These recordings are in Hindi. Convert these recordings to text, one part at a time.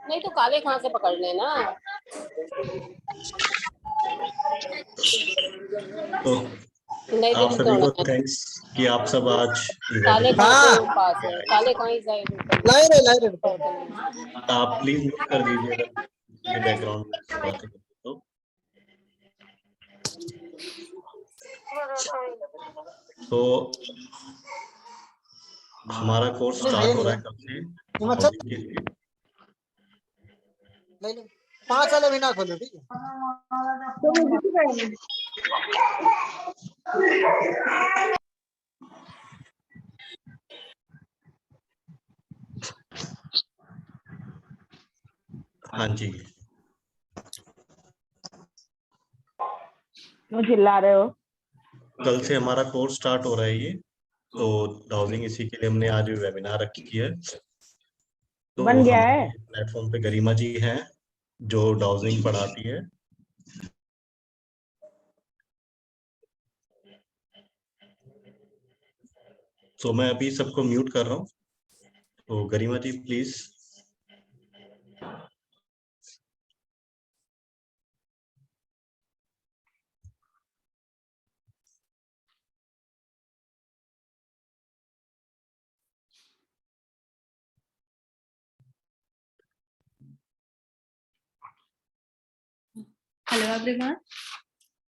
नहीं तो काले कहाँ से पकड़ लेना। तो नहीं आप दिल सभी तोड़ना को है। थैंक्स कि आप सब आज काले वेबिनार कहाँ से हाँ पास है, काले कहाँ इस साइड लाई रे आप प्लीज म्यूट कर दीजिए अगर ये बैकग्राउंड में बातें करते तो हमारा कोर्स स्टार्ट हो रहा है कल से हाउसिंग के लिए। ले लो 5 वाला भी ना खोलो ठीक है। हाँ जी, क्यों चिल्ला रहे हो? कल से हमारा कोर्स स्टार्ट हो रहा है ये, तो हाउसिंग इसी के लिए हमने आज वेबिनार रखी है। तो बन गया है। हमारे प्लेटफॉर्म पे गरिमा जी हैं जो डाउजिंग पढ़ाती है। तो मैं अभी सबको म्यूट कर रहा हूँ, तो Garima ji please. Hello everyone,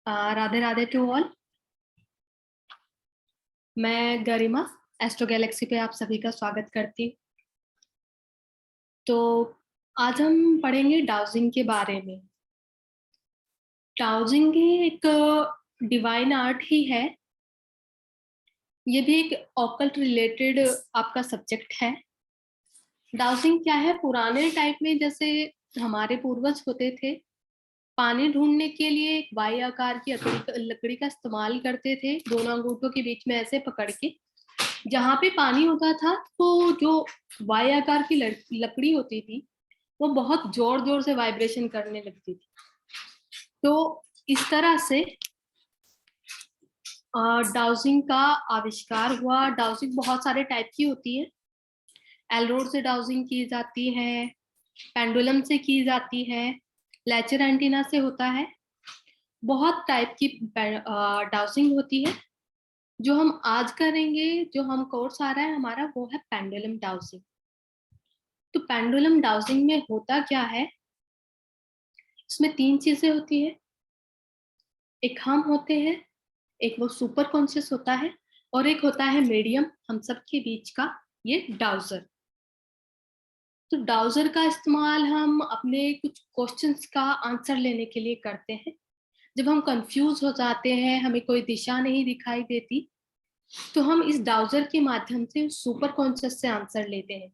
Radhe Radhe to all. मैं गरिमा एस्ट्रो गैलेक्सी पे आप सभी का स्वागत करती हूँ। तो आज हम पढ़ेंगे डाउजिंग के बारे में। डाउजिंग एक डिवाइन आर्ट ही है। ये भी एक ऑकल्ट रिलेटेड आपका सब्जेक्ट है। डाउजिंग क्या है? पुराने टाइप में जैसे हमारे पूर्वज होते थे, पानी ढूंढने के लिए एक वाई आकार की लकड़ी का इस्तेमाल करते थे, दोनों अंगूठों के बीच में ऐसे पकड़ के। जहाँ पे पानी होता था तो जो वाई आकार की लकड़ी होती थी वो बहुत जोर जोर से वाइब्रेशन करने लगती थी। तो इस तरह से डाउजिंग का आविष्कार हुआ। डाउजिंग बहुत सारे टाइप की होती है। एलरोड से डाउजिंग की जाती है, पेंडुलम से की जाती है, लेचर एंटीना से होता है। बहुत टाइप की डाउजिंग होती है। जो हम आज करेंगे, जो हम कोर्स आ रहा है हमारा, वो है पेंडुलम डाउजिंग। तो पेंडुलम डाउजिंग में होता क्या है? इसमें 3 चीजें होती है। एक हम होते हैं, एक वो सुपर कॉन्शियस होता है, और एक होता है मीडियम, हम सब के बीच का, ये डाउजर। तो डाउजर का इस्तेमाल हम अपने कुछ क्वेश्चंस का आंसर लेने के लिए करते हैं। जब हम कंफ्यूज हो जाते हैं, हमें कोई दिशा नहीं दिखाई देती, तो हम इस डाउजर के माध्यम से सुपर कॉन्शियस से आंसर लेते हैं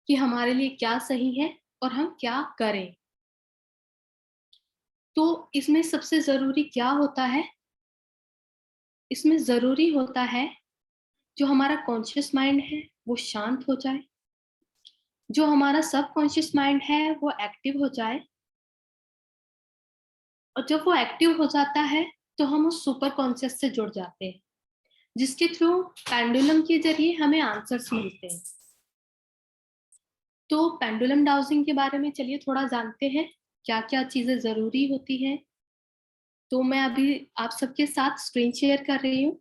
कि हमारे लिए क्या सही है और हम क्या करें। तो इसमें सबसे जरूरी क्या होता है? इसमें जरूरी होता है जो हमारा कॉन्शियस माइंड है वो शांत हो जाए, जो हमारा सब कॉन्शियस माइंड है वो एक्टिव हो जाए। और जब वो एक्टिव हो जाता है तो हम उस सुपर कॉन्शियस से जुड़ जाते हैं, जिसके थ्रू पेंडुलम के जरिए हमें आंसर्स मिलते हैं। तो पेंडुलम डाउजिंग के बारे में चलिए थोड़ा जानते हैं, क्या क्या चीजें जरूरी होती हैं। तो मैं अभी आप सबके साथ स्क्रीन शेयर कर रही हूँ।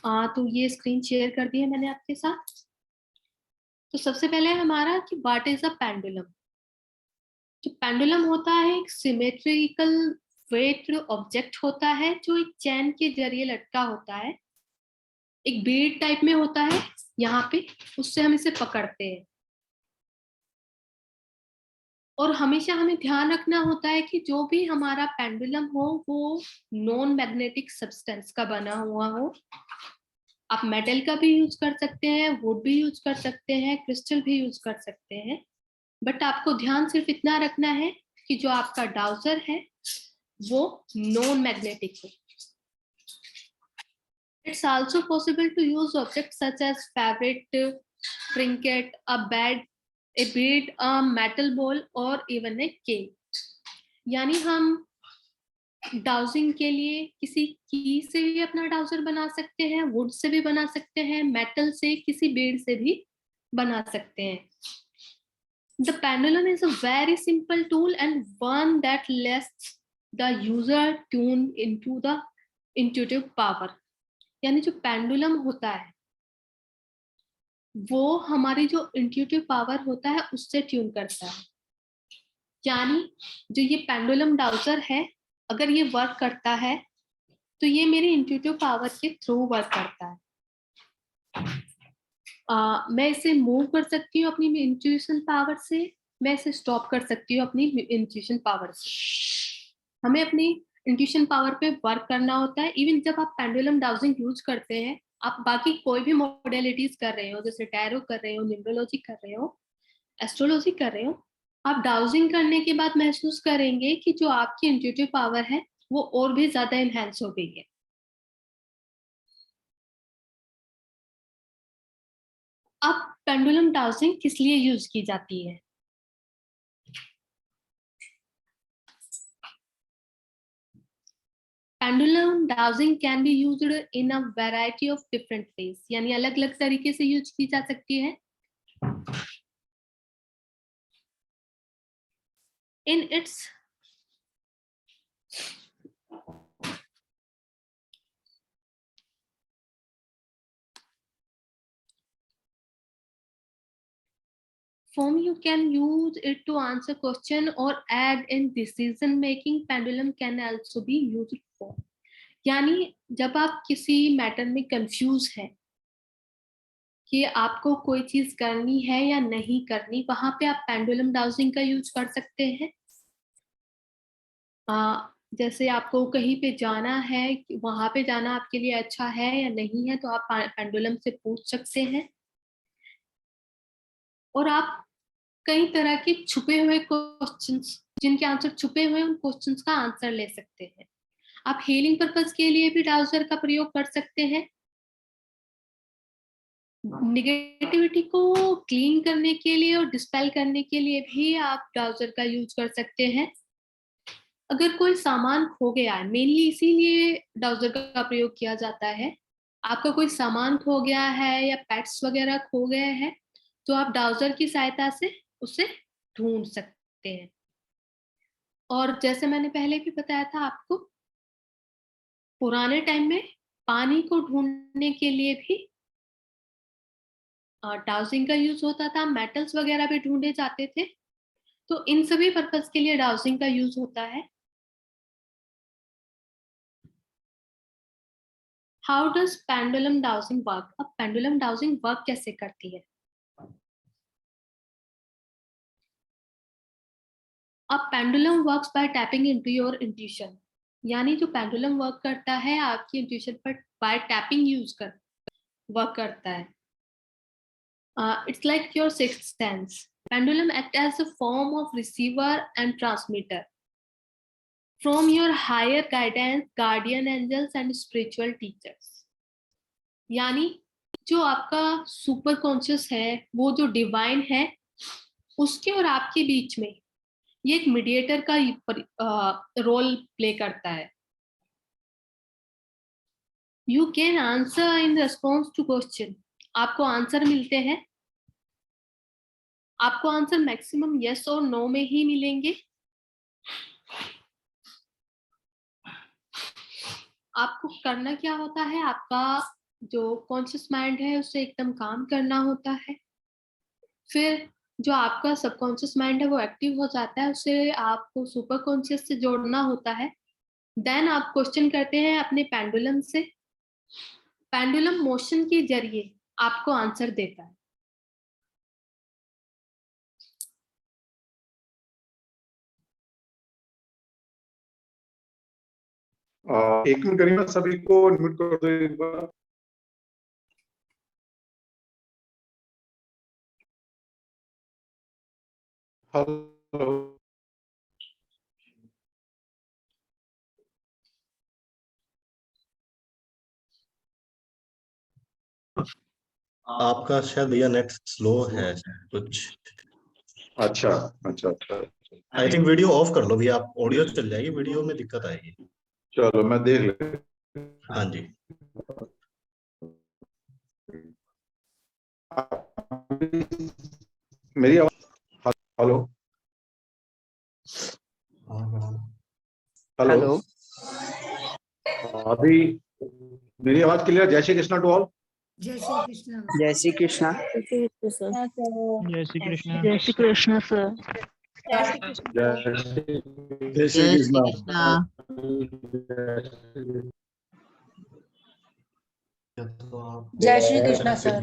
तो ये स्क्रीन शेयर कर दी है मैंने आपके साथ। तो सबसे पहले हमारा कि व्हाट इज अ पेंडुलम। जो पेंडुलम होता है एक सिमेट्रिकल वेट ऑब्जेक्ट होता है जो एक चैन के जरिए लटका होता है, एक बीड टाइप में होता है यहाँ पे, उससे हम इसे पकड़ते हैं। और हमेशा हमें ध्यान रखना होता है कि जो भी हमारा पेंडुलम हो वो नॉन मैग्नेटिक सब्सटेंस का बना हुआ हो। आप मेटल का भी यूज कर सकते हैं, वुड भी यूज कर सकते हैं, क्रिस्टल भी यूज कर सकते हैं, बट आपको ध्यान सिर्फ इतना रखना है कि जो आपका डाउजर है वो नॉन मैग्नेटिक हो। It's also possible to use objects such as fabric, trinket, a bead, a metal ball, or even a cane. यानी हम डाउजिंग के लिए किसी की से भी अपना डाउजर बना सकते हैं, वुड से भी बना सकते हैं, मेटल से, किसी बीड से भी बना सकते हैं। The pendulum is a very simple tool and one that lets the user tune into the intuitive power. यानी जो पेंडुलम होता है वो हमारी जो इंट्यूटिव पावर होता है उससे ट्यून करता है। यानी जो ये पेंडुलम डाउजर है अगर ये वर्क करता है तो ये मेरी इंट्यूटिव पावर के थ्रू वर्क करता है। मैं इसे मूव कर सकती हूँ अपनी इंट्यूशन पावर से, मैं इसे स्टॉप कर सकती हूँ अपनी इंट्यूशन पावर से। हमें अपनी इंट्यूशन पावर पे वर्क करना होता है। इवन जब आप पेंडुलम डाउजिंग यूज करते हैं, आप बाकी कोई भी मॉडलिटीज कर रहे हो, जैसे टैरो कर रहे हो, न्यूमरोलॉजी कर रहे हो, एस्ट्रोलॉजी कर रहे हो, आप डाउजिंग करने के बाद महसूस करेंगे कि जो आपकी इंट्यूटिव पावर है वो और भी ज्यादा एनहांस हो गई है। अब पेंडुलम डाउजिंग किस लिए यूज की जाती है? Pendulum dowsing can be used in a variety of different ways, यानी अलग अलग तरीके से यूज की जा सकती है। In its form, you can use it to answer question or aid in decision making. Pendulum can also be used for, यानी जब आप किसी मैटर में कंफ्यूज हैं कि आपको कोई चीज करनी है या नहीं करनी, वहां पे आप पेंडुलम डाउजिंग का यूज कर सकते हैं। जैसे आपको कहीं पे जाना है, वहां पे जाना आपके लिए अच्छा है या नहीं है, तो आप पेंडुलम से पूछ सकते हैं। और आप कई तरह के छुपे हुए क्वेश्चंस जिनके आंसर छुपे हुए, उन क्वेश्चंस का आंसर ले सकते हैं। आप हीलिंग पर्पस के लिए भी डाउजर का प्रयोग कर सकते हैं। निगेटिविटी को क्लीन करने के लिए और डिस्पेल करने के लिए भी आप डाउजर का यूज कर सकते हैं। अगर कोई सामान खो गया है, मेनली इसीलिए डाउजर का प्रयोग किया जाता है। आपका कोई सामान खो गया है या पेट्स वगैरह खो गए हैं, तो आप डाउजर की सहायता से उसे ढूंढ सकते हैं। और जैसे मैंने पहले भी बताया था आपको, पुराने टाइम में पानी को ढूंढने के लिए भी डाउजिंग का यूज होता था, मेटल्स वगैरह भी ढूंढे जाते थे। तो इन सभी पर्पस के लिए डाउजिंग का यूज होता है। How does pendulum dowsing work? अब पेंडुलम डाउजिंग वर्क कैसे करती है? अब pendulum works by tapping into your intuition, यानी जो पेंडुलम वर्क करता है आपकी इंट्यूशन पर बाय टैपिंग यूज कर वर्क करता है। It's like your sixth sense. Pendulum act as a form of receiver and transmitter from your higher guidance, guardian angels and spiritual teachers. यानी जो आपका सुपर कॉन्शियस है, वो जो डिवाइन है, उसके और आपके बीच में ये एक मीडिएटर का रोल प्ले करता है। You can answer in response to question, आपको आंसर मिलते हैं। आपको आंसर मैक्सिमम यस और नो में ही मिलेंगे। आपको करना क्या होता है, आपका जो कॉन्शियस माइंड है उसे एकदम काम करना होता है। फिर जो आपका सबकॉन्शियस माइंड है वो एक्टिव हो जाता है, उसे आपको सुपर कॉन्शियस से जोड़ना होता है। देन आप क्वेश्चन करते हैं अपने पेंडुलम से। पेंडुलम मोशन के जरिए आपको आंसर देता है। एक मिनट करीना, सभी को म्यूट कर दो एक बार। हेलो, आपका शायद भैया नेट स्लो है कुछ। अच्छा अच्छा अच्छा, आई थिंक वीडियो ऑफ कर लो भैया, आप ऑडियो चल जाएगी, वीडियो में दिक्कत आएगी। चलो मैं देख ले। हाँ जी। मेरी आवाज, हेलो हेलो, हेलो। अभी मेरी आवाज क्लियर? जय श्री कृष्णा टू ऑल। जय श्री कृष्ण। जय श्री कृष्णा। जय श्री कृष्ण। जय श्री कृष्ण सर। जय श्री कृष्ण। जय श्री जय श्री कृष्णा। जय श्री कृष्ण सर।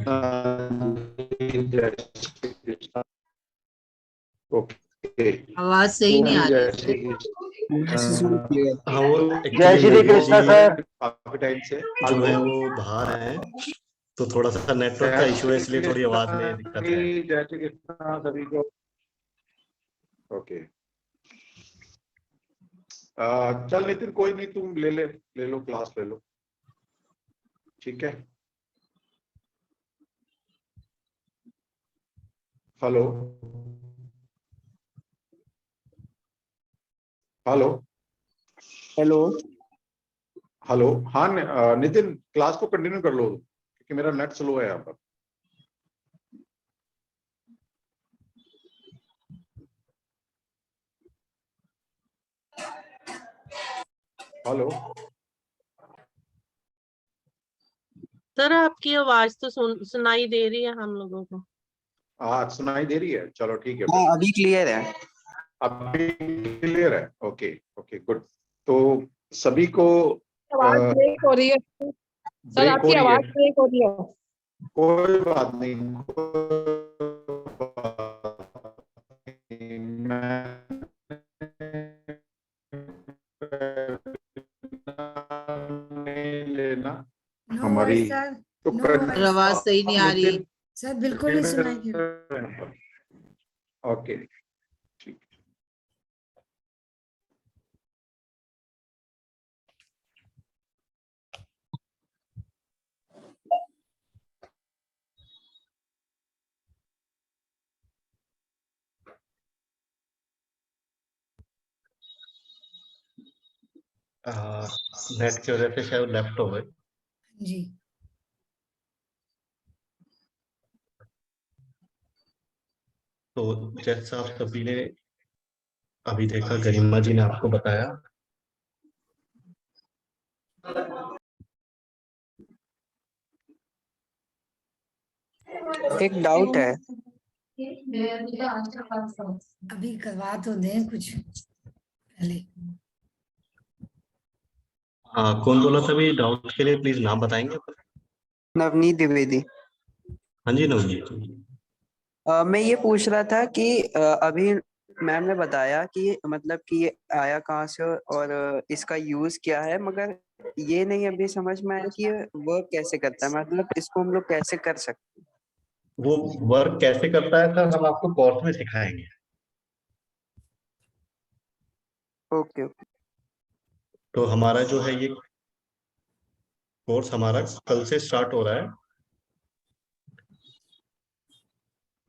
जय श्री कृष्णा। ओके, आवाज सही नहीं आ जय रही श्री है। कृष्णा। हाँ, वो जय एक्चुअली श्री कृष्णा सर। जो है वो बाहर हैं, तो थोड़ा सा नेटवर्क का इशू है, इसलिए थोड़ी आवाज में दिक्कत है। जय श्री कृष्णा सभी को। ओके, चल नितिन, कोई नहीं, तुम ले लो क्लास ले लो, ठीक है। Hello hello hello. हेलो, हाँ नितिन, क्लास को कंटिन्यू कर लो क्योंकि मेरा नेट स्लो है यहाँ पर। हेलो, सर आपकी आवाज तो सुनाई दे रही है हम लोगों को। हाँ सुनाई दे रही है, चलो ठीक है। हाँ अभी क्लियर है। अभी क्लियर है, ओके ओके गुड। तो सभी को आवाज ब्रेक हो रही है सर, ब्रेक हो आपकी रही आवाज है, ब्रेक हो रही है। कोई बात नहीं, नहीं लेना नो हमारी वॉइस सर, तो नो सर वॉइस आवाज सही नहीं आ रही है। सर, बिल्कुल नहीं सुनाई दे रहा। ओके ठीक। नेट की वजह से शायद लेफ्ट हो गए। जी, तो जैसा आप सभी ने अभी देखा, गरिमा जी ने आपको बताया, एक डाउट है। अभी करवा तो दें कुछ पहले। हाँ कौन बोला था अभी डाउट के लिए, प्लीज नाम बताएंगे। नवनीत द्विवेदी। हाँ जी नवजीत। मैं ये पूछ रहा था कि अभी मैम ने बताया कि मतलब कि ये आया कहाँ से और इसका यूज क्या है, मगर ये नहीं अभी समझ में आया कि ये वर्क कैसे करता है, मतलब इसको हम लोग कैसे कर सकते वो वर्क कैसे करता है सर, हम आपको कोर्स में सिखाएंगे। हैं। Okay okay. तो हमारा जो है ये कोर्स हमारा कल से स्टार्ट हो रहा है।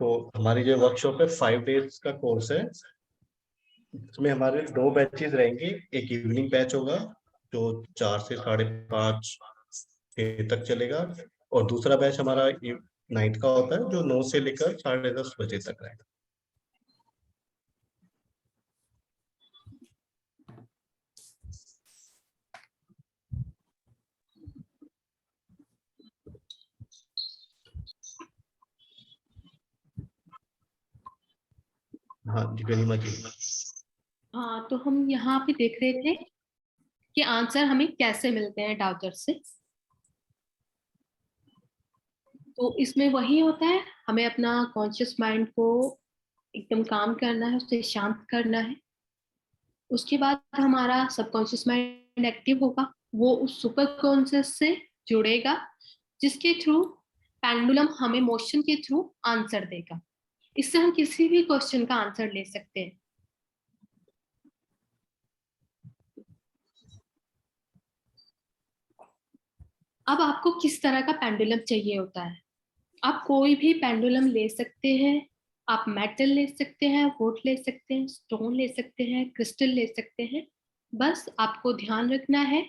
तो हमारी जो वर्कशॉप है 5 डेज का कोर्स है। इसमें हमारे 2 बैचेस रहेंगे। एक इवनिंग बैच होगा जो 4 से 5:30 तक चलेगा, और दूसरा बैच हमारा नाइट का होता है जो 9 से लेकर 10:30 बजे तक रहेगा। हाँ जी गरिमा जी। हाँ, तो हम यहाँ पे देख रहे थे कि आंसर हमें कैसे मिलते हैं डाउजर से। तो इसमें वही होता है, हमें अपना कॉन्शियस माइंड को एकदम काम करना है, उसे शांत करना है। उसके बाद हमारा सबकॉन्शियस माइंड एक्टिव होगा, वो उस सुपर कॉन्शियस से जुड़ेगा, जिसके थ्रू पेंडुलम हमें मोशन के थ्रू आंसर देगा। इससे हम किसी भी क्वेश्चन का आंसर ले सकते हैं। अब आपको किस तरह का पेंडुलम चाहिए होता है? आप कोई भी पेंडुलम ले सकते हैं। आप मेटल ले सकते हैं, वुड ले सकते हैं, स्टोन ले सकते हैं, क्रिस्टल ले सकते हैं। बस आपको ध्यान रखना है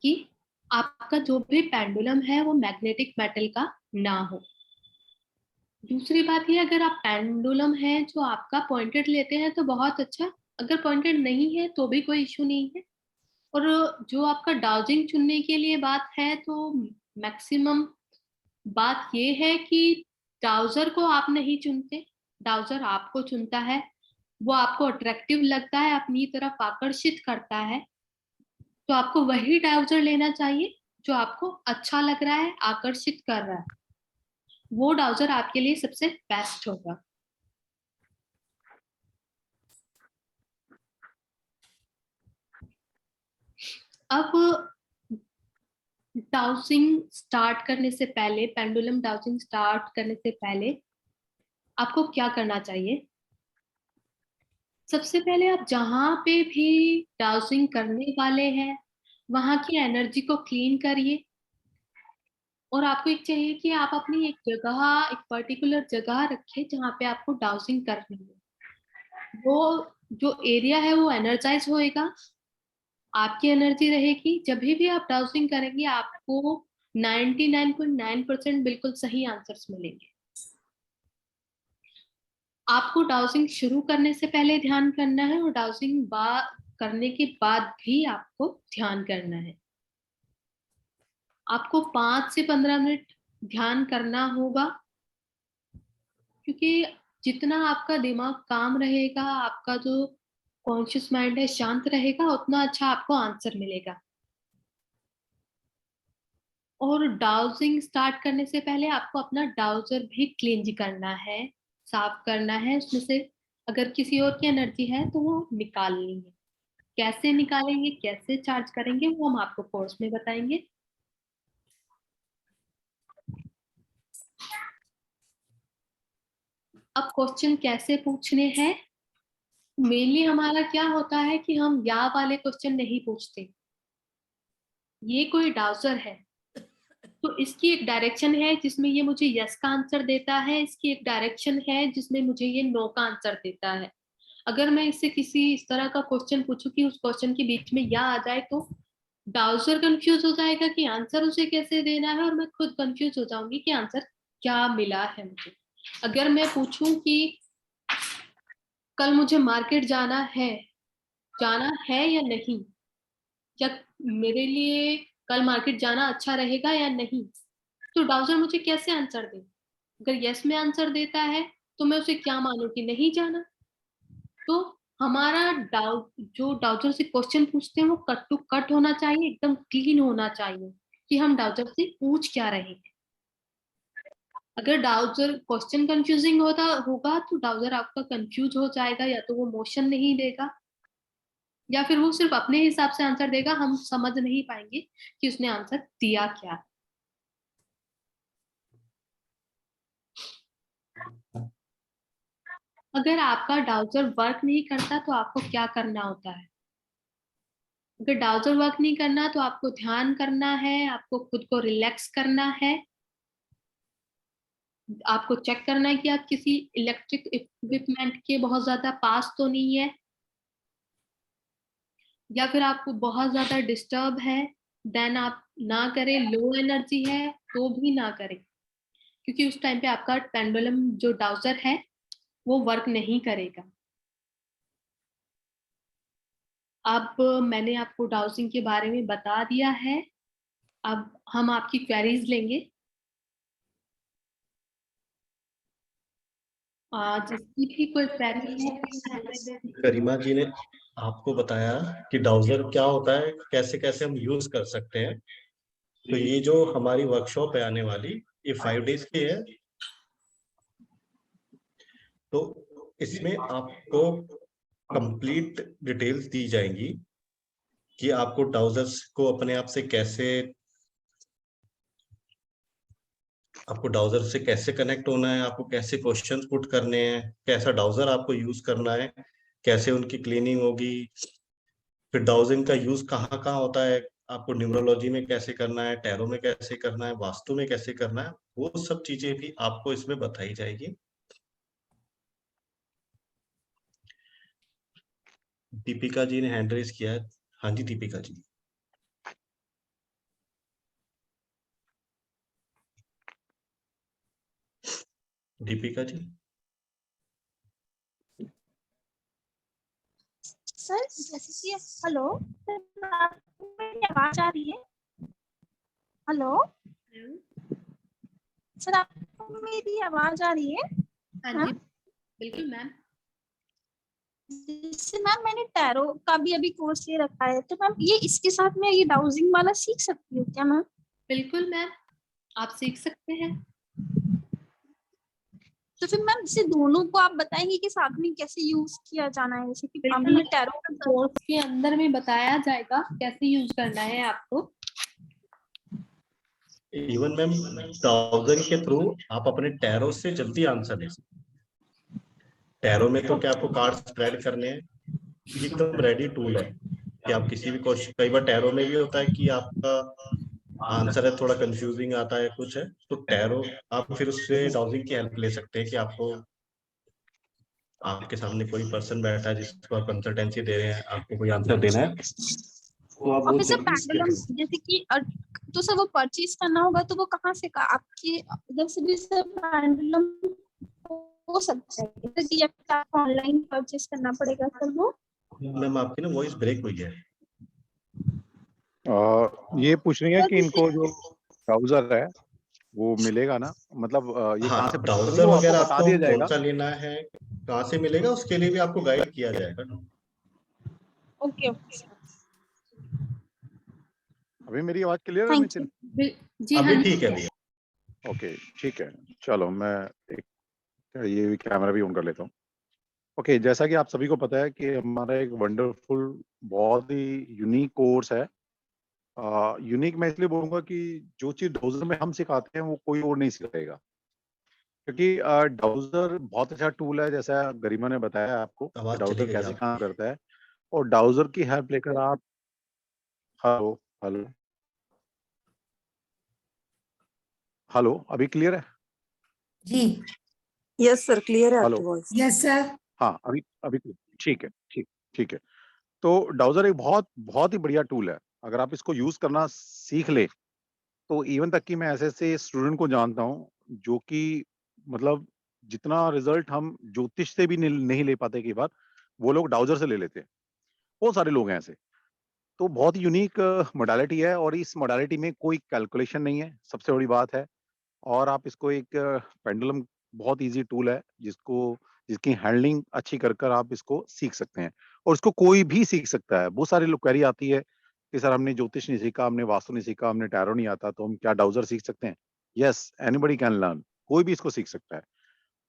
कि आपका जो भी पेंडुलम है वो मैग्नेटिक मेटल का ना हो। दूसरी बात ये, अगर आप पेंडुलम है जो आपका पॉइंटेड लेते हैं तो बहुत अच्छा, अगर पॉइंटेड नहीं है तो भी कोई इश्यू नहीं है। और जो आपका डाउजिंग चुनने के लिए बात है, तो मैक्सिमम बात ये है कि डाउजर को आप नहीं चुनते, डाउजर आपको चुनता है। वो आपको अट्रैक्टिव लगता है, अपनी तरफ आकर्षित करता है, तो आपको वही डाउजर लेना चाहिए जो आपको अच्छा लग रहा है, आकर्षित कर रहा है। वो डाउजर आपके लिए सबसे बेस्ट होगा। अब डाउजिंग स्टार्ट करने से पहले, पेंडुलम डाउजिंग स्टार्ट करने से पहले आपको क्या करना चाहिए? सबसे पहले आप जहां पे भी डाउजिंग करने वाले हैं वहां की एनर्जी को क्लीन करिए। और आपको एक चाहिए कि आप अपनी एक जगह, एक पर्टिकुलर जगह रखें जहाँ पे आपको डाउजिंग करनी है। वो जो एरिया है वो एनर्जाइज होएगा, आपकी एनर्जी रहेगी। जब भी आप डाउजिंग करेंगे आपको 99.9% बिल्कुल सही आंसर्स मिलेंगे। आपको डाउजिंग शुरू करने से पहले ध्यान करना है, और डाउजिंग करने के बाद भी आपको ध्यान करना है। आपको 5 से 15 मिनट ध्यान करना होगा, क्योंकि जितना आपका दिमाग काम रहेगा, आपका जो कॉन्शियस माइंड है शांत रहेगा, उतना अच्छा आपको आंसर मिलेगा। और डाउजिंग स्टार्ट करने से पहले आपको अपना डाउजर भी क्लींज करना है, साफ करना है। उसमें से अगर किसी और की एनर्जी है तो वो निकालनी है। कैसे निकालेंगे, कैसे चार्ज करेंगे, वो हम आपको कोर्स में बताएंगे। अब क्वेश्चन कैसे पूछने हैं? मेनली हमारा क्या होता है कि हम या वाले क्वेश्चन नहीं पूछते। ये कोई डाउजर है तो इसकी एक डायरेक्शन है जिसमें ये मुझे यस का आंसर देता है, इसकी एक डायरेक्शन है जिसमें मुझे ये नो का आंसर देता है। अगर मैं इससे किसी इस तरह का क्वेश्चन पूछूं कि उस क्वेश्चन के बीच में या आ जाए, तो डाउजर कंफ्यूज हो जाएगा कि आंसर उसे कैसे देना है, और मैं खुद कंफ्यूज हो जाऊंगी कि आंसर क्या मिला है मुझे। अगर मैं पूछूं कि कल मुझे मार्केट जाना है या नहीं, या मेरे लिए कल मार्केट जाना अच्छा रहेगा या नहीं, तो डाउजर मुझे कैसे आंसर दे? अगर यस में आंसर देता है तो मैं उसे क्या मानूं कि नहीं जाना? तो हमारा जो डाउजर से क्वेश्चन पूछते हैं वो कट टू कट होना चाहिए, एकदम क्लीन होना चाहिए कि हम डाउजर से पूछ क्या रहे हैं। अगर डाउजर क्वेश्चन कंफ्यूजिंग होगा तो डाउजर आपका कंफ्यूज हो जाएगा, या तो वो मोशन नहीं देगा या फिर वो सिर्फ अपने हिसाब से आंसर देगा, हम समझ नहीं पाएंगे कि उसने आंसर दिया क्या। अगर आपका डाउजर वर्क नहीं करता तो आपको क्या करना होता है? अगर डाउजर वर्क नहीं करना तो आपको ध्यान करना है, आपको खुद को रिलैक्स करना है। आपको चेक करना है कि आप किसी इलेक्ट्रिक इक्विपमेंट के बहुत ज्यादा पास तो नहीं है, या फिर आपको बहुत ज्यादा डिस्टर्ब है, देन आप ना करें। लो एनर्जी है तो भी ना करें, क्योंकि उस टाइम पे आपका पेंडुलम जो डाउजर है वो वर्क नहीं करेगा। अब मैंने आपको डाउजिंग के बारे में बता दिया है। अब हम आपकी क्वेरीज लेंगे। जिसकी भी कोई क्वेरी है गरिमा जी ने आपको बताया कि ब्राउजर क्या होता है, कैसे कैसे हम यूज कर सकते हैं। तो ये जो हमारी वर्कशॉप है आने वाली, ये 5 डेज की है। तो इसमें आपको कंप्लीट डिटेल्स दी जाएंगी कि आपको ब्राउजर्स को अपने आप से कैसे, आपको ब्राउजर से कैसे कनेक्ट होना है, आपको कैसे क्वेश्चंस पुट करने हैं, कैसा ब्राउजर आपको यूज करना है, कैसे उनकी क्लीनिंग होगी, फिर ब्राउजिंग का यूज कहाँ कहाँ होता है, आपको न्यूमरोलॉजी में कैसे करना है, टैरो में कैसे करना है, वास्तु में कैसे करना है, वो सब चीजें भी आपको इसमें बताई जाएगी। दीपिका जी ने हैंड रेज किया है। हाँ जी दीपिका जी। दीपिका जी। सर जैसे कि हेलो सर, आपको मेरी आवाज आ रही है? हेलो सर, आपको मेरी आवाज आ रही है? हाँ जी बिल्कुल मैम। जैसे मैम मैंने टैरो का भी अभी कोर्स ले रखा है, तो मैम ये इसके साथ मैं ये डाउजिंग वाला सीख सकती हूँ क्या मैम? बिल्कुल मैम, आप सीख सकते हैं। तो फिर मैम जैसे दोनों को आप बताएंगे कि साथ में कैसे यूज किया जाना है, जैसे कि अभी बिल्कुल मैं टैरो कोर्स के अंदर में बताया जाएगा कैसे यूज करना है आपको। इवन मैम ब्राउजर के थ्रू आप अपने टैरो से जल्दी आंसर दे सकते हैं। टैरो में तो क्या आपको कार्ड स्प्रेड करने हैं, ये एकदम रेडी टूल है कि आप किसी भी क्वेश्चन, कई बार टैरो में भी होता है कि आपका आंसर है थोड़ा कंफ्यूजिंग आता है कुछ है, तो टैरो आप फिर उससे ब्राउजिंग की हेल्प ले सकते हैं कि आपको, आपके सामने कोई पर्सन बैठा है जिसको आप कंसल्टेंसी दे रहे हैं, आपको कोई आंसर देना है, तो आप और वो फिर सर जल्दी पेंडुलम जैसे कि तो सर वो परचेज करना होगा तो वो कहाँ से का आपके इधर से भी सर पेंडुलम हो सकता है कि आपको ऑनलाइन परचेज करना पड़ेगा सर वो? मैम आपकी ना वॉइस ब्रेक हुई है। ये पूछ रही है कि इनको जो ब्राउजर है वो मिलेगा ना, मतलब ये कहाँ से ब्राउजर वो वगैरह आपको बता आपको दिया कौन जाएगा। सा लेना है, कहाँ से मिलेगा, उसके लिए भी आपको गाइड किया जाएगा। ओके ओके अभी मेरी आवाज क्लियर है थैंक नितिन? जी अभी हाँ ठीक है भैया। ओके ठीक है, चलो मैं एक ये भी कैमरा भी ऑन कर लेता हूँ। ओके, जैसा कि आप सभी को पता है कि हमारा एक वंडरफुल बहुत ही यूनिक कोर्स है। यूनिक मैं इसलिए बोलूंगा कि जो चीज डाउजर में हम सिखाते हैं वो कोई और नहीं सिखाएगा, क्योंकि डाउजर बहुत अच्छा टूल है, जैसा गरिमा ने बताया आपको कि आवाज चली डाउजर गई कैसे आप। काम करता है। और डाउजर की हेल्प लेकर आप, हेलो हेलो हेलो, अभी क्लियर है? जी यस सर, क्लियर है हेलो, आपकी वॉइस। Yes sir. हाँ अभी अभी ठीक है, ठीक है। तो डाउजर एक बहुत बहुत ही बढ़िया टूल है। अगर आप इसको यूज करना सीख ले तो इवन तक कि मैं ऐसे ऐसे स्टूडेंट को जानता हूँ जो कि मतलब जितना रिजल्ट हम ज्योतिष से भी नहीं ले पाते कई बार, वो लोग डाउजर से ले लेते हैं। बहुत सारे लोग हैं ऐसे। तो बहुत यूनिक मोडालिटी है और इस मोडालिटी में कोई कैलकुलेशन नहीं है, सबसे बड़ी बात है। और आप इसको एक पेंडुलम बहुत इजी टूल है जिसकी हैंडलिंग अच्छी कर कर आप इसको सीख सकते हैं। और इसको कोई भी सीख सकता है। बहुत सारी लोग क्वेरी आती है कि सर हमने ज्योतिष नहीं सीखा, हमने वास्तु नहीं सीखा, हमने टैरो नहीं आता, तो हम क्या डाउजर सीख सकते हैं? यस, एनीबॉडी कैन लर्न, कोई भी इसको सीख सकता है।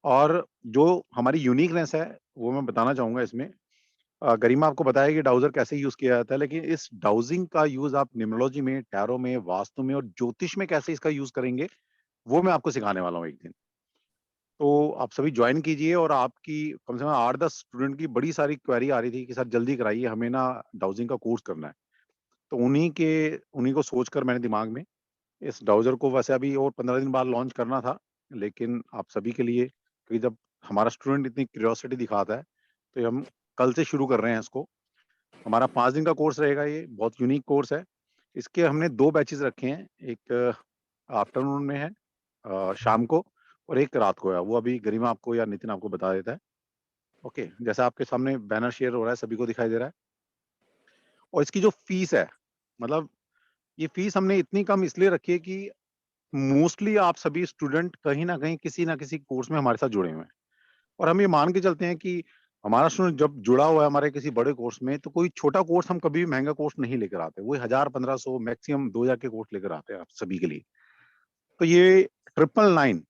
और जो हमारी यूनिकनेस है वो मैं बताना चाहूंगा इसमें। गरिमा आपको बताया कि डाउजर कैसे यूज किया जाता है, लेकिन इस डाउजिंग का यूज आप न्यूमरोलॉजी में, टैरो में, वास्तु में और ज्योतिष में कैसे इसका यूज करेंगे वो मैं आपको सिखाने वाला हूँ एक दिन। तो आप सभी ज्वाइन कीजिए। और आपकी कम से कम 8-10 स्टूडेंट की बड़ी सारी क्वेरी आ रही थी कि सर जल्दी कराइए, हमें ना डाउजिंग का कोर्स करना है। तो उन्हीं को सोचकर मैंने दिमाग में इस डाउजर को, वैसे अभी और 15 दिन बाद लॉन्च करना था, लेकिन आप सभी के लिए, क्योंकि जब हमारा स्टूडेंट इतनी क्यूरियोसिटी दिखाता है तो हम कल से शुरू कर रहे हैं इसको। हमारा 5 दिन का कोर्स रहेगा, ये बहुत यूनिक कोर्स है। इसके हमने 2 बैचेस रखे हैं, एक आफ्टरनून में है शाम को, और एक रात को है। वो अभी गरिमा आपको या नितिन आपको बता देता है। ओके, जैसा आपके सामने बैनर शेयर हो रहा है, सभी को दिखाई दे रहा है। और इसकी जो फीस है, मतलब ये फीस हमने इतनी कम इसलिए रखी है कि मोस्टली आप सभी स्टूडेंट कहीं ना कहीं किसी ना किसी कोर्स में हमारे साथ जुड़े हुए हैं। और हम ये मान के चलते हैं कि हमारा स्टूडेंट जब जुड़ा हुआ है हमारे किसी बड़े कोर्स में, तो कोई छोटा कोर्स हम कभी भी महंगा कोर्स नहीं लेकर आते, वही 1000-1500 मैक्सिमम 2000 के कोर्स लेकर आते हैं आप सभी के लिए। तो ये 999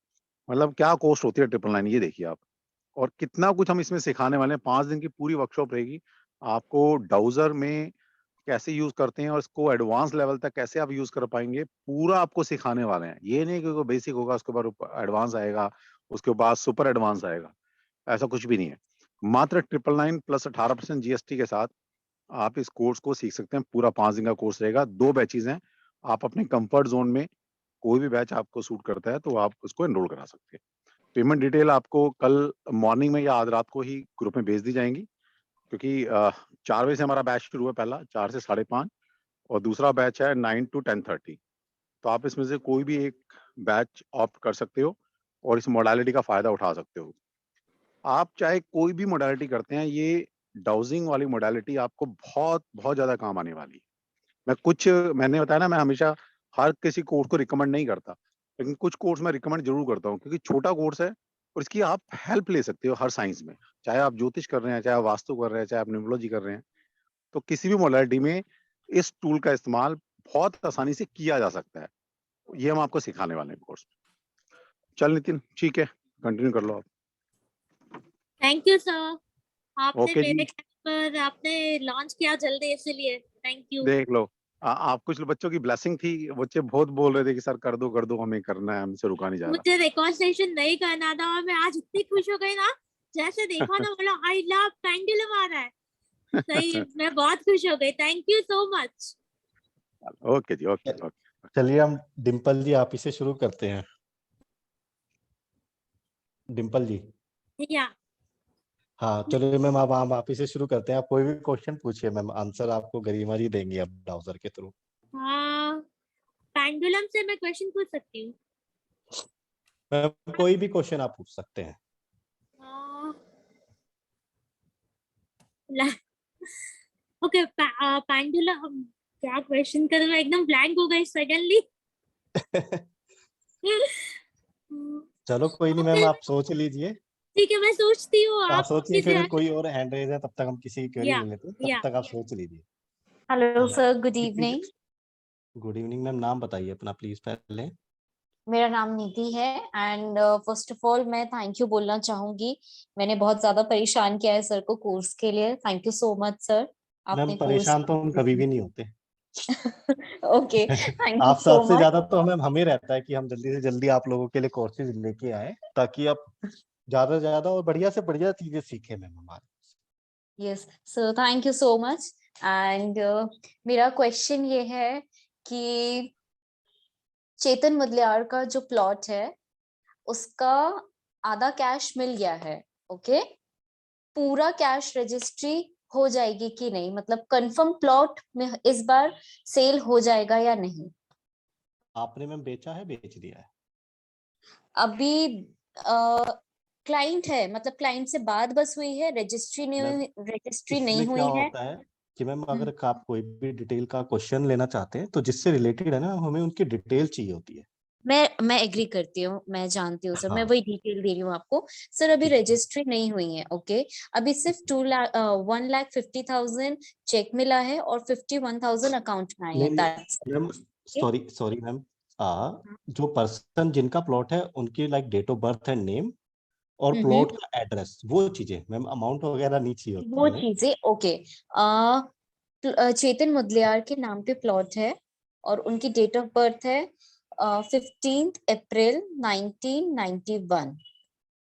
मतलब क्या कॉस्ट होती है 999, ये देखिए आप, और कितना कुछ हम इसमें सिखाने वाले हैं। 5 दिन की पूरी वर्कशॉप रहेगी, आपको डाउजर में कैसे यूज करते हैं और इसको एडवांस लेवल तक कैसे आप यूज कर पाएंगे, पूरा आपको सिखाने वाले हैं। ये नहीं कि बेसिक होगा उसके बाद एडवांस आएगा, उसके बाद सुपर एडवांस आएगा, ऐसा कुछ भी नहीं है। मात्र 999 प्लस 18% जीएसटी के साथ आप इस कोर्स को सीख सकते हैं। पूरा 5 दिन का कोर्स रहेगा, 2 बैचेज हैं। आप अपने कंफर्ट जोन में कोई भी बैच आपको सूट करता है तो आप उसको एनरोल करा सकते हैं। पेमेंट डिटेल आपको कल मॉर्निंग में या आज रात को ही ग्रुप में भेज दी जाएंगी, क्योंकि 4 बजे से हमारा बैच शुरू है, पहला 4 से 5:30, और दूसरा बैच है 9 to 10:30। तो आप इसमें से कोई भी एक बैच ऑप्ट कर सकते हो और इस मोडालिटी का फायदा उठा सकते हो। आप चाहे कोई भी मोडालिटी करते हैं, ये डाउजिंग वाली मोडालिटी आपको बहुत बहुत ज्यादा काम आने वाली है। मैंने बताया ना, मैं हमेशा हर किसी कोर्स को रिकमेंड नहीं करता, लेकिन कुछ कोर्स मैं रिकमेंड जरूर करता हूँ, क्योंकि छोटा कोर्स है और इसकी आप हेल्प ले सकते हो हर साइंस में। चाहे आप ज्योतिष कर रहे हैं, चाहे आप वास्तु कर रहे हैं, चाहे आप न्यूमरोलॉजी कर रहे हैं, तो किसी भी मोडालिटी में इस टूल का इस्तेमाल बहुत आसानी से किया जा सकता है। ये हम आपको सिखाने वाले हैं कोर्स में। चल नितिन, ठीक है, कंटिन्यू कर लो आप। थैंक यू सर, आपने ओके जी, मेरे पर आपने लॉन्च किया जल्दी, इसलिए थैंक यू। देख लो, आप कुछ बच्चों की ब्लेसिंग थी, बच्चे बहुत बोल रहे थे कि सर कर दो, हमें करना है, हमसे रुका नहीं जा रहा। मुझे रिकॉन्स्टेलेशन नहीं करना था और मैं आज इतनी खुश हो गई ना, जैसे देखा ना, बोला आई लव पेंडुलम आ रहा है। सही, मैं बहुत खुश हो गई। Thank you so much. Okay जी, ओके ओके। चलिए हम डिम्पल जी आप ही से शुरू करते हैं। डिम्पल जी। या हाँ चलिए मैम, अब हम आप ही से शुरू करते हैं। आप कोई भी क्वेश्चन पूछिए मैम, आंसर आपको गरिमा जी देंगे अब ब्राउजर के थ्रू। हाँ, पेंडुलम से मैं क्वेश्चन पूछ सकती हूँ? मैम कोई भी क्वेश्चन आप पूछ सकते हैं। ओके, पेंडुलम क्या क्वेश्चन करूँ, मैं एकदम ब्लैंक हो गई सडनली। चलो कोई नहीं मैम, आप सोच लीजिए। ठीक है, मैं सोचती हूँ। आप सोचिए, किसी फिर कोई और हैंड रेज है तब तक हम किसी की क्वेरी ले लेते हैं, तब तक आप सोच लीजिए। Hello sir, good evening. Good evening ma'am, नाम बताइए अपना प्लीज पहले। मेरा नाम नीति है एंड फर्स्ट ऑफ ऑल मैं थैंक यू बोलना चाहूंगी। मैंने बहुत ज्यादा परेशान किया है सर को कोर्स के लिए। Thank you so much sir. Ma'am परेशान तो हम कभी भी नहीं होते। ओके, थैंक यू आप सो सबसे मच। ज्यादा तो हमें रहता है कि हम जल्दी से जल्दी आप लोगों के लिए कोर्सेज लेके आए, ताकि आप ज्यादा से ज्यादा और बढ़िया से बढ़िया चीजें सीखे मैम हमारे। Yes sir, thank you so much. And मेरा क्वेश्चन ये है कि चेतन मुदलियार का जो प्लॉट है उसका आधा कैश मिल गया है, ओके? पूरा कैश रजिस्ट्री हो जाएगी कि नहीं, मतलब कंफर्म प्लॉट में इस बार सेल हो जाएगा या नहीं? आपने मैम बेचा है, बेच दिया है? अभी क्लाइंट है, मतलब क्लाइंट से बात बस हुई है, रजिस्ट्री नहीं हुई है। होता है कि मैम अगर आप कोई भी डिटेल का क्वेश्चन लेना चाहते हैं तो जिससे रिलेटेड है ना, हमें उनकी डिटेल चाहिए होती है। मैं एग्री करती हूँ, मैं जानती हूँ सर। मैं वही डिटेल दे रही हूँ आपको सर। अभी रजिस्ट्री नहीं हुई है, ओके? अभी सिर्फ 1,50,000 चेक मिला है और 51,000 अकाउंट में आए हैं। मैम सॉरी मैम, जो पर्सन जिनका प्लॉट है उनकी like date of birth and name और प्लॉट का एड्रेस, वो चीजें मैम, अमाउंट वगैरह नहीं चाहिए वो चीजें, ओके। चेतन मुदलियार के नाम पे प्लॉट है और उनकी डेट ऑफ बर्थ है 15 अप्रैल 1991।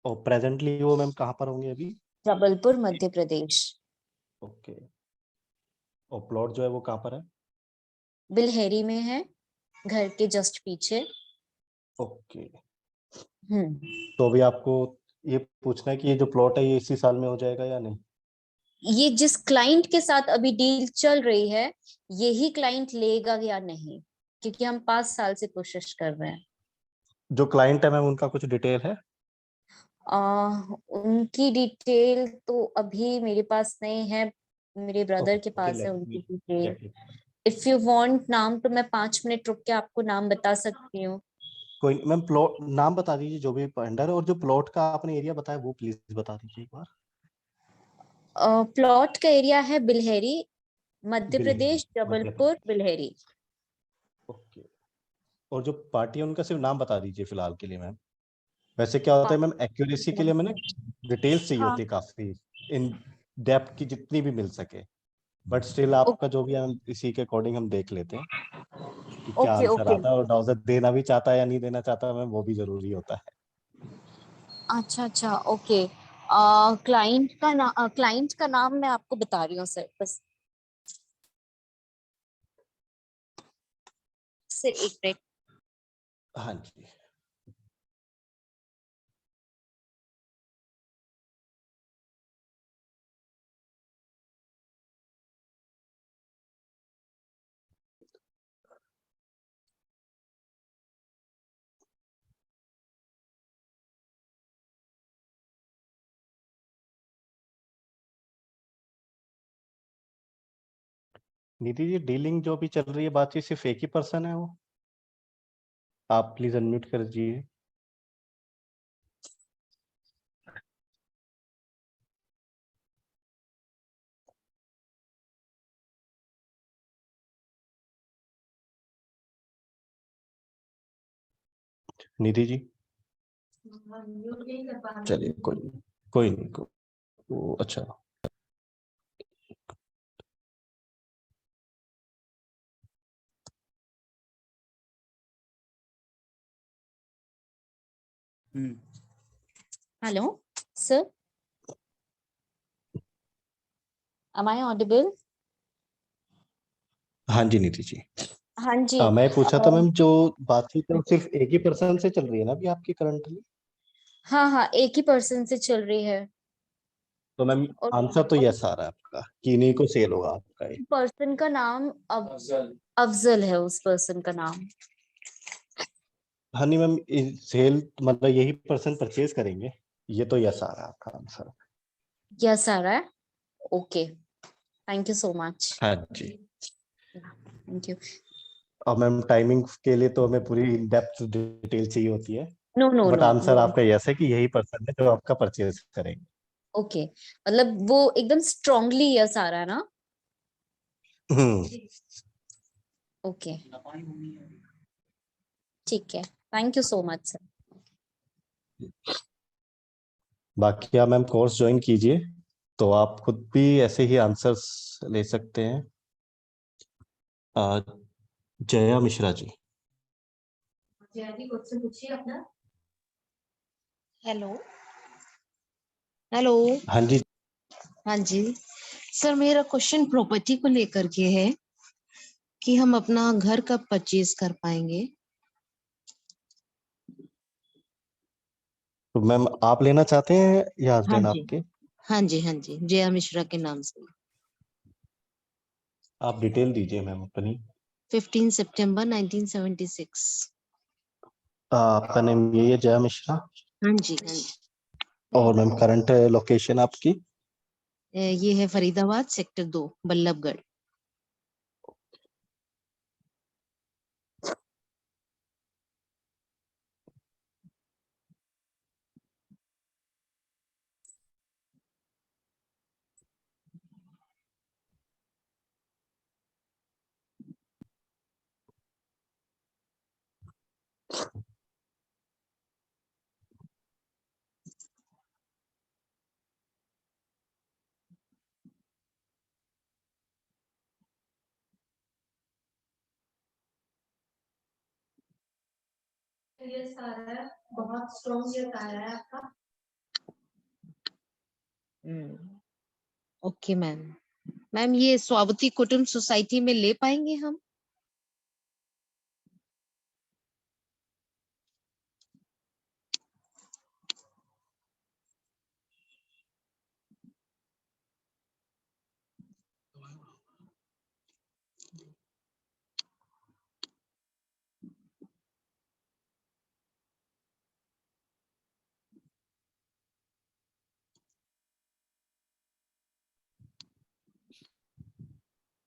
और प्रेजेंटली वो मैम कहाँ पर होंगे अभी? जबलपुर, मध्य प्रदेश। ओके। और प्लॉट जो है वो कहाँ पर है? बिलहेरी में है, घर के जस्ट पीछे। ओके। तो अभी आपको ये पूछना है कि ये जो प्लॉट है ये इसी साल में हो जाएगा या नहीं? ये जिस क्लाइंट के साथ अभी डील चल रही है, यही क्लाइंट लेगा या नहीं, क्योंकि हम 5 साल से कोशिश कर रहे हैं। जो क्लाइंट है मैम उनका कुछ डिटेल है? उनकी डिटेल तो अभी मेरे पास नहीं है, मेरे ब्रदर के पास है उनकी डिटेल। इफ यू वांट नाम तो मैं 5 मिनट रुक के आपको नाम बता सकती हूँ। कोई मैम प्लॉट नाम बता दीजिए जो भी वेंडर है, और जो प्लॉट का आपने एरिया बताया वो प्लीज बता दीजिए एक बार। प्लॉट का एरिया है बिल्हेरी, मध्य बिल्हेरी, प्रदेश, जबलपुर, बिल्हेरी। ओके। और जो पार्टी है उनका सिर्फ नाम बता दीजिए फिलहाल के लिए मैम। वैसे क्या होता है मैम, एक्यूरेसी के लिए मैंने डिटेल्स चाहिए होती है काफी, इन डेप्थ की जितनी भी मिल सके, बट स्टिल आपका जो भी हम इसी के अकॉर्डिंग हम देख लेते हैं कि क्या ओके आंसर ओके, आता है, और डाउजर देना भी चाहता है या नहीं देना चाहता मैम, वो भी जरूरी होता है। अच्छा अच्छा ओके। क्लाइंट का नाम मैं आपको बता रही हूँ सर, बस सर एक मिनट। हाँ जी। नीति जी, डीलिंग जो भी चल रही है बातचीत, सिर्फ एक ही पर्सन है वो? आप प्लीज अनम्यूट कर दीजिए। निधि जी चलिए, कोई नहीं अच्छा। Hello sir, am I audible? हाँ जी निधि जी। हाँ जी। मैं पूछा था मैम, जो बातचीत है वो सिर्फ एक ही पर्सन से चल रही है ना अभी आपकी करंटली? हाँ हाँ, एक ही पर्सन से चल रही है। तो मैम और आंसर तो यस आ रहा है आपका कि इन्हीं को सेल होगा आपका ये। पर्सन का नाम अफजल है, उस पर्सन का नाम। हाँ नहीं मैम, सेल मतलब यही पर्सन परचेज करेंगे, ये तो यस आ रहा है आपका आंसर। यस आ रहा है, okay, thank you so much. हाँ जी। Thank you. और मैम टाइमिंग के लिए तो हमें पूरी इन डेप्थ डिटेल चाहिए होती है, no no but no answer no, आपका यस है कि यही पर्सन है जो आपका परचेज करेंगे। ओके, मतलब वो एकदम स्ट्रांगली यस आ रहा है ना? ओके, ठीक है, thank you so much sir. बाकी आप मैम कोर्स ज्वाइन कीजिए तो आप खुद भी ऐसे ही आंसर्स ले सकते हैं। जया मिश्रा जी। जया जी क्वेश्चन पूछिए अपना। Hello hello. हाँ जी। हाँ जी सर, मेरा क्वेश्चन प्रॉपर्टी को लेकर के है कि हम अपना घर कब परचेज कर पाएंगे। तो मैम आप लेना चाहते हैं या हाँ हस्बैंड जी, आपके? हाँ जी, हाँ जी, जया मिश्रा के नाम से। आप डिटेल दीजिए मैम अपनी। 15 सितंबर 1976। आपका नेम यही है जया मिश्रा? हाँ जी, हाँ जी। और मैम करंट लोकेशन आपकी? ये है फरीदाबाद, सेक्टर 2, बल्लभगढ़। यस आ रहा है, बहुत स्ट्रॉन्ग यस आ रहा है आपका। Okay ma'am. मैम ये स्वावती कुटुंब सोसाइटी में ले पाएंगे हम?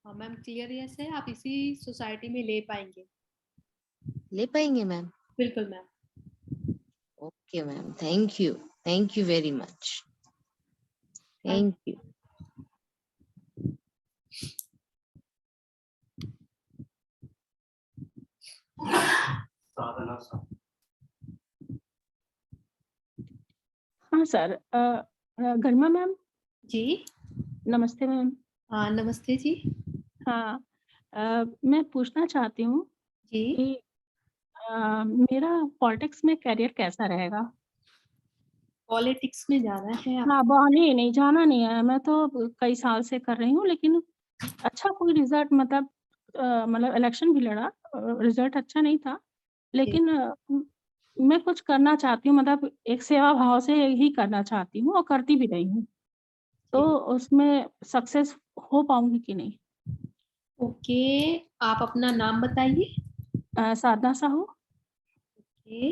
हाँ मैम, क्लियर यस है, आप इसी सोसाइटी में ले पाएंगे। ले पाएंगे मैम? बिल्कुल ma'am. Okay ma'am, thank you very much, thank you. हाँ सर, गरिमा मैम, जी नमस्ते मैम। हाँ नमस्ते जी। हाँ, मैं पूछना चाहती हूँ जी कि मेरा पॉलिटिक्स में करियर कैसा रहेगा? पॉलिटिक्स में जाना है आप? हाँ, नहीं जाना नहीं है, मैं तो कई साल से कर रही हूँ, लेकिन अच्छा कोई रिजल्ट मतलब इलेक्शन भी लड़ा, रिजल्ट अच्छा नहीं था, लेकिन मैं कुछ करना चाहती हूँ, मतलब एक सेवा भाव से ही करना चाहती हूँ और करती भी रही हूँ। तो उसमें सक्सेस हो पाऊँगी कि नहीं? ओके, आप अपना नाम बताइए। Sadhna Sahu. Okay,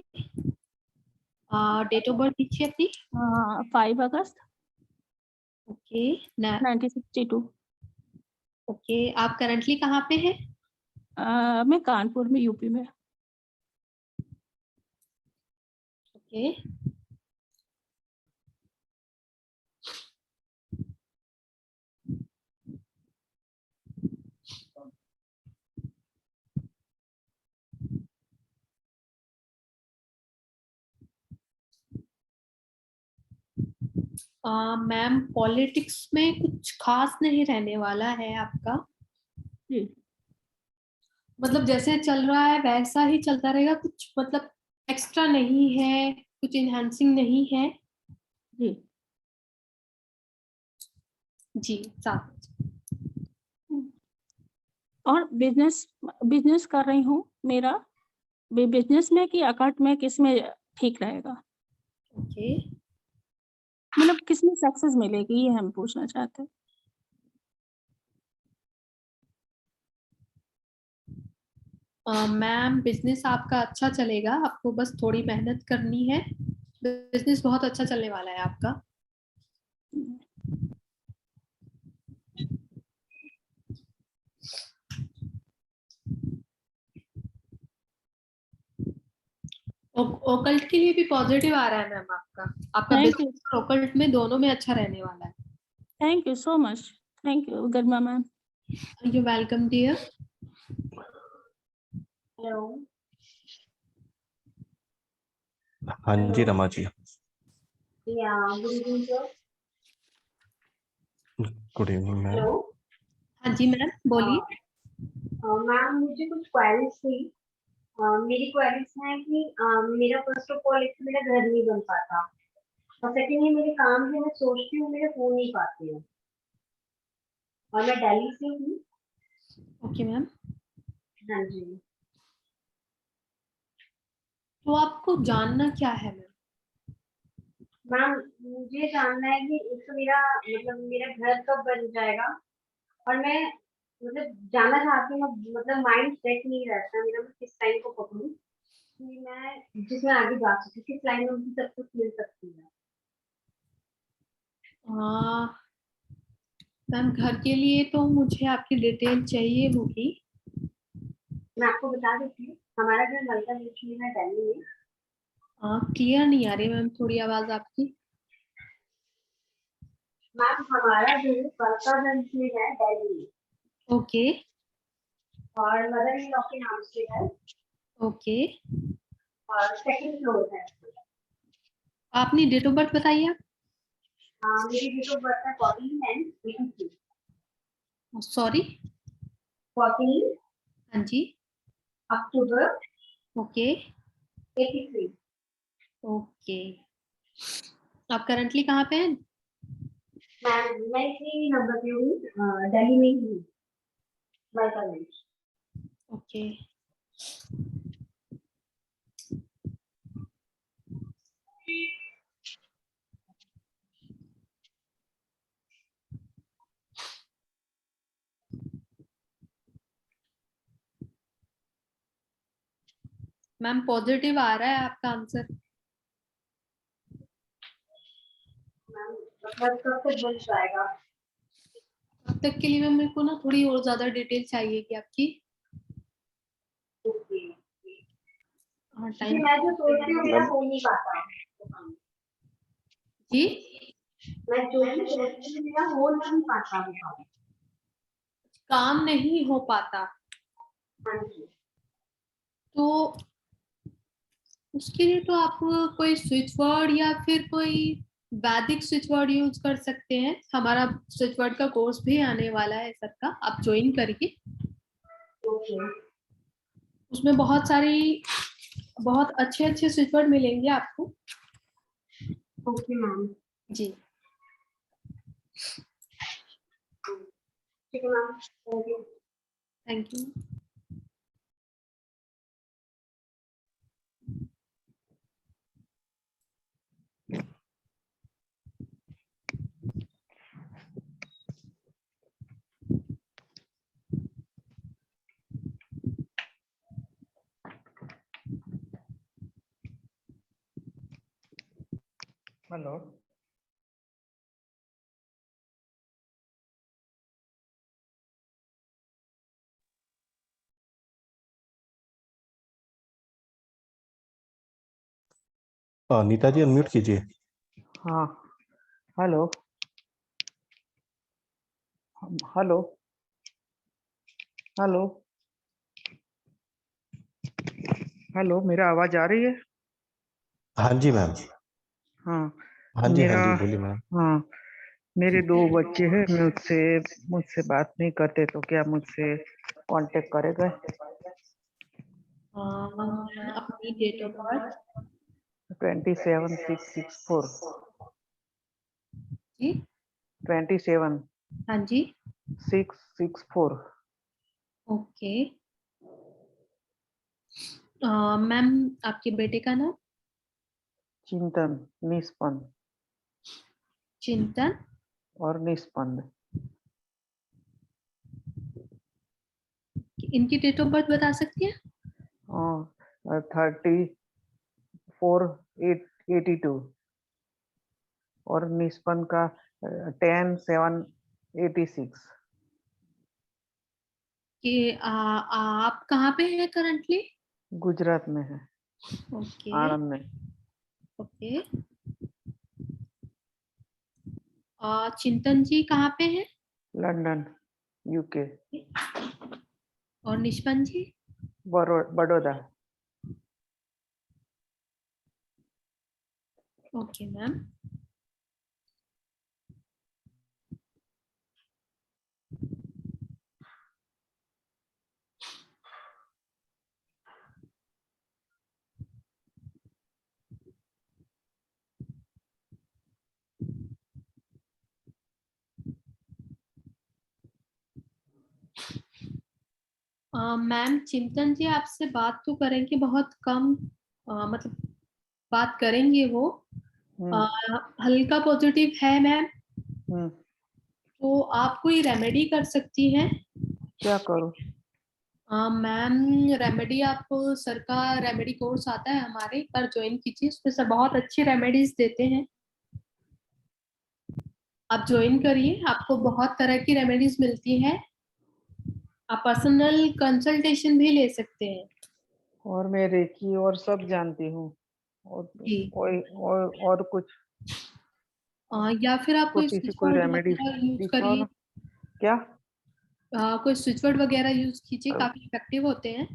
date of birth दीजिए अपनी। 5 अगस्त ओके 1962। ओके, आप करंटली कहाँ पे हैं? मैं कानपुर में, यूपी में। ओके मैम, पॉलिटिक्स में कुछ खास नहीं रहने वाला है आपका। जी। मतलब जैसे चल रहा है वैसा ही चलता रहेगा, कुछ मतलब एक्स्ट्रा नहीं है, कुछ इनहेंसिंग नहीं है। जी जी साथ। और बिजनेस कर रही हूँ। मेरा बिजनेस में कि अकाउंट में, किस में ठीक रहेगा? ओके मतलब किस में सक्सेस मिलेगी, ये हम पूछना चाहते हैं। मैम, बिजनेस आपका अच्छा चलेगा, आपको बस थोड़ी मेहनत करनी है। बिजनेस बहुत अच्छा चलने वाला है आपका। ओकल्ट के लिए भी पॉजिटिव आ रहा है मैम आपका थैंक यू, बिजनेस ओकल्ट में दोनों में अच्छा रहने वाला है। Thank you so much, thank you Garima ma'am. You welcome dear. Hello, हाँ जी Rama ji, yeah good evening sir. Good evening ma'am. Hello हाँ जी मैम बोलिए। मैम, मुझे कुछ क्वेरीज थी। मेरी क्वेरीज है कि मेरा फर्स्ट ऑफ ऑल एक तो मेरा घर नहीं बन पाता, और सेकेंडली मेरे काम जो मैं सोचती हूँ मेरे हो नहीं पाते हैं, और मैं दिल्ली से हूँ। ओके मैम, हाँ जी। तो आपको जानना क्या है मैम? मैम, मुझे जानना है कि एक तो मेरा घर कब बन जाएगा, और मैं जाना चाहती हूँ, मतलब माइंड सेट नहीं रहता मेरा, मैं किस टाइम को पकड़ूं कि मैं जिसमें आगे जा सकती हूँ, किस लाइन में मुझे सब कुछ मिल सकती है। मैम, घर के लिए तो मुझे आपकी डिटेल चाहिए होगी। मैं आपको बता देती हूँ, हमारा घर मलका बीच में है, दिल्ली में। क्लियर नहीं आ रही मैम थोड़ी आवाज आपकी। मैम, हमारा घर मलकागंज में है, दिल्ली में, ओके और मदर इन लॉ के नाम से है, ओके, और सेकंड फ्लोर है। आपने डेट ऑफ बर्थ बताइए आप। मेरी डेट ऑफ बर्थ है 14/10/83। सॉरी 14 हाँ जी अक्टूबर ओके 83। ओके, आप करंटली कहाँ पे हैं? मैं इसी नंबर पे हूँ, दिल्ली में ही हूँ, मलकागंज। ओके मैम, पॉजिटिव आ रहा है आपका आंसर। मैम, मतलब कब तक बन जाएगा? अब तक के लिए मैम मेरे को ना थोड़ी और ज्यादा डिटेल चाहिए कि आपकी। ओके। टाइम मैं जो सोचती हूँ मेरा हो नहीं पाता। जी मैं जो भी सोचती हूँ मेरा हो नहीं पाता। काम नहीं हो पाता, हाँ जी। तो उसके लिए तो आप कोई स्विच वर्ड या फिर कोई वैदिक स्विच वर्ड यूज कर सकते हैं। हमारा स्विच वर्ड का कोर्स भी आने वाला है सर का, आप ज्वाइन करिए। ओके उसमें बहुत अच्छे अच्छे स्विच वर्ड मिलेंगे आपको। Okay ma'am. जी ठीक है ma'am, thank you. Thank you. Hello. Nita ji unmute कीजिए। हाँ हेलो। हेलो हेलो हेलो, मेरा आवाज आ रही है? हाँ जी मैम। हाँ हाँ जी मेरा, बोलिए मैम। हाँ मेरे 2 बच्चे हैं, मुझसे बात नहीं करते, तो क्या मुझसे कांटेक्ट करेगा? अपनी डेट ऑफ बर्थ 27/6/64। जी 27 हाँ जी 6/64। ओके। मैम आपके बेटे का नाम? चिंतन, निष्पन्द चिंतन और निष्पन्द। इनकी डेट ऑफ बर्थ बता सकती हैं? 34/8/82 और निष्पन्द का 10/7/86। कि आप कहाँ पे हैं करंटली? गुजरात में है, ओके आणंद में। ओके। चिंतन जी कहाँ पे हैं? London, UK. और Nishpan ji? Baroda. Okay ma'am. Ma'am Chintan ji आपसे बात तो करेंगे बहुत कम, मतलब बात करेंगे वो। हल्का पॉजिटिव है मैम, तो आप कोई रेमेडी कर सकती हैं? क्या करूं? मैम रेमेडी, आप सर का रेमेडी कोर्स आता है हमारे पर, ज्वाइन कीजिए। उसमें सर बहुत अच्छी रेमेडीज देते हैं, आप ज्वाइन करिए। आपको बहुत तरह की रेमेडीज मिलती है, आप पर्सनल कंसल्टेशन भी ले सकते हैं। और मैं रेकी और सब जानती हूँ, और कुछ या फिर आप कोई छोटी सी स्विच कोई वर्ड रेमेडी वगैरह यूज दिखाओ करिए। ना। क्या? कोई स्विच वर्ड वगैरह यूज कीजिए, काफी इफेक्टिव होते हैं।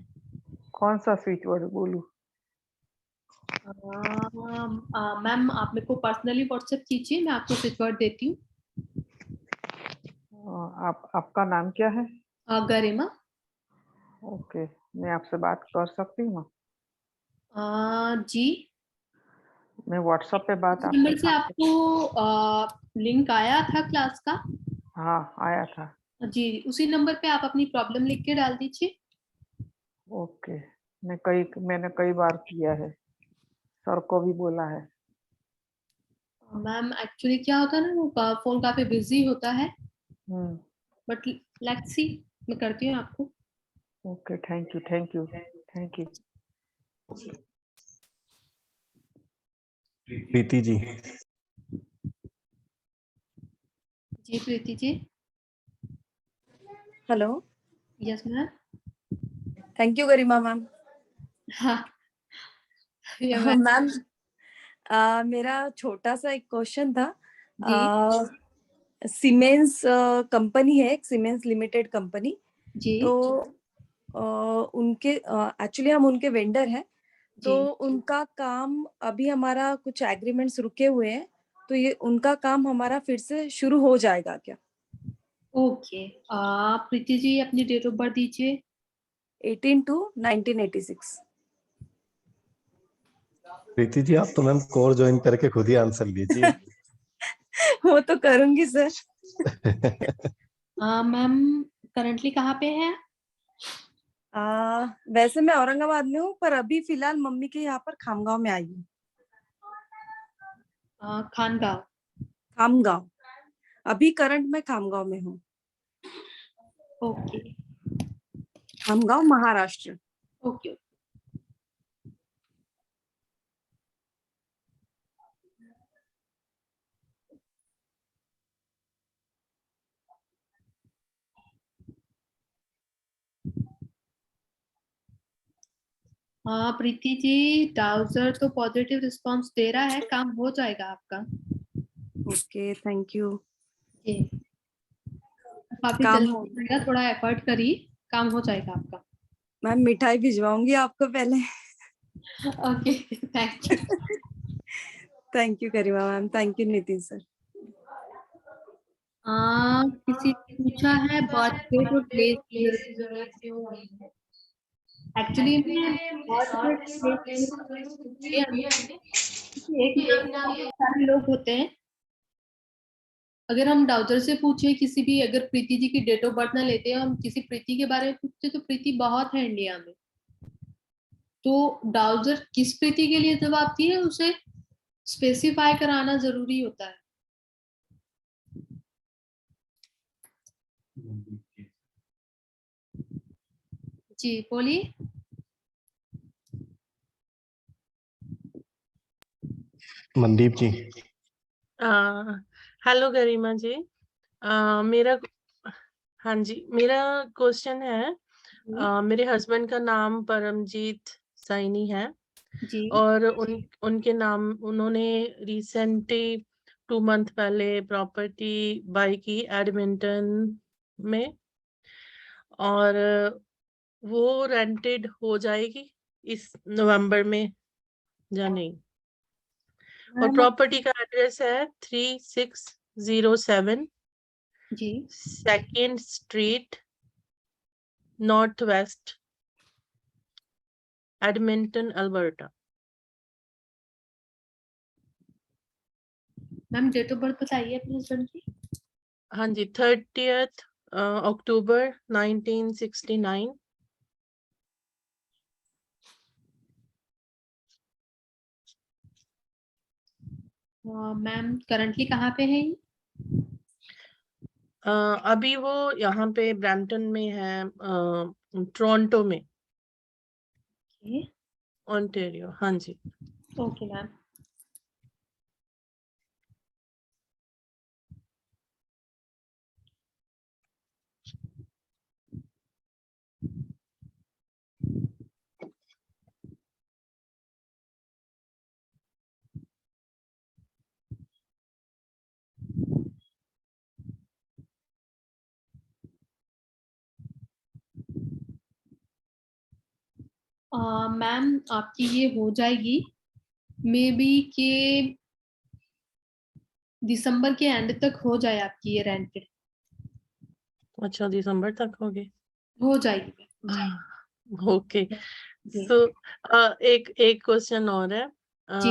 कौन सा स्विच वर्ड बोलूं? मैम आप मेरे को पर्सनली व्हाट्सएप कीजिए, मैं आपको स्विच वर्ड देती हूँ। आपका नाम क्या है? गरिमा। ओके, मैं आपसे बात कर सकती हूँ? जी मैं व्हाट्सएप पे बात नंबर से आपको लिंक आया था क्लास का? हाँ आया था। जी उसी नंबर पे आप अपनी प्रॉब्लम लिख के डाल दीजिए। ओके, मैंने कई बार किया है, सर को भी बोला है। मैम एक्चुअली क्या होता है ना, वो फोन काफी बिजी होता है, बट लेट्स सी, मैं करती हूँ आपको। Okay, thank you thank you thank you. Preeti ji. जी Preeti ji. Hello. Yes ma'am. Thank you Garima ma'am. हाँ या मैं मैम मेरा छोटा सा एक क्वेश्चन था। सीमेंस कंपनी है, एक सीमेंस लिमिटेड कंपनी। जी तो उनके एक्चुअली हम उनके वेंडर हैं। तो जी उनका काम अभी हमारा कुछ एग्रीमेंट्स रुके हुए हैं, तो ये उनका काम हमारा फिर से शुरू हो जाएगा क्या? ओके। प्रीति जी अपनी डेट ऑफ बर्थ दीजिए। 18/2/1986। प्रीति जी आप तो मैम कोर्स ज्वाइन करके खुद ही आंसर लीजिए। वो तो करूंगी सर। मैम करंटली कहाँ पे है? वैसे मैं औरंगाबाद में हूँ, पर अभी फिलहाल मम्मी के यहाँ पर खामगांव में आई हूँ। खानगांव। खामगांव, अभी करंट में खामगांव में हूँ। Okay Khamgaon, Maharashtra. Okay. Preeti ji browser तो पॉजिटिव रिस्पांस दे रहा है, काम हो जाएगा आपका। Okay, thank you. काफी काम जल्दी हो हो जाएगा, थोड़ा एफर्ट करिए, काम हो जाएगा आपका। मैम मिठाई भिजवाऊंगी आपको पहले। Okay thank you. Thank you Karima ma'am, thank you Nitin sir. किसी ने पूछा है बर्थडे और प्लेस की एक्चुअली में बर्थडे सारे लोग होते हैं। अगर हम डाउजर से पूछे किसी भी, अगर प्रीति जी की डेट ऑफ बर्थ ना लेते हैं, हम किसी प्रीति के बारे में पूछते तो प्रीति बहुत है इंडिया में। तो डाउजर किस प्रीति के लिए जवाब दिए उसे स्पेसिफाई कराना जरूरी होता है। जी बोलिए। मनदीप जी। हेलो गरिमा जी। मेरा हाँ जी, मेरा क्वेश्चन है। मेरे हस्बैंड का नाम परमजीत साइनी है जी और उनके नाम, उन्होंने रिसेंटली 2 मंथ पहले प्रॉपर्टी बाय की एडमिंटन में, और वो रेंटेड हो जाएगी इस नवंबर में या नहीं? और प्रॉपर्टी का एड्रेस है 3607 G 2nd street north west, Edmonton Alberta. Ma'am date of birth बताइए अपने हस्बैंड की। हाँ जी, 30th अक्टूबर 1969। मैम करंटली कहाँ पे है? अभी वो यहाँ पे ब्रैम्पटन में है, टोरंटो में, ओंटारियो। हाँ जी। Okay ma'am. मैम आपकी ये हो जाएगी मे बी के दिसंबर के एंड तक हो जाए आपकी ये रेंटेड। अच्छा, दिसंबर तक होगी? हो जाएगी। ओके। सो एक क्वेश्चन और है। जी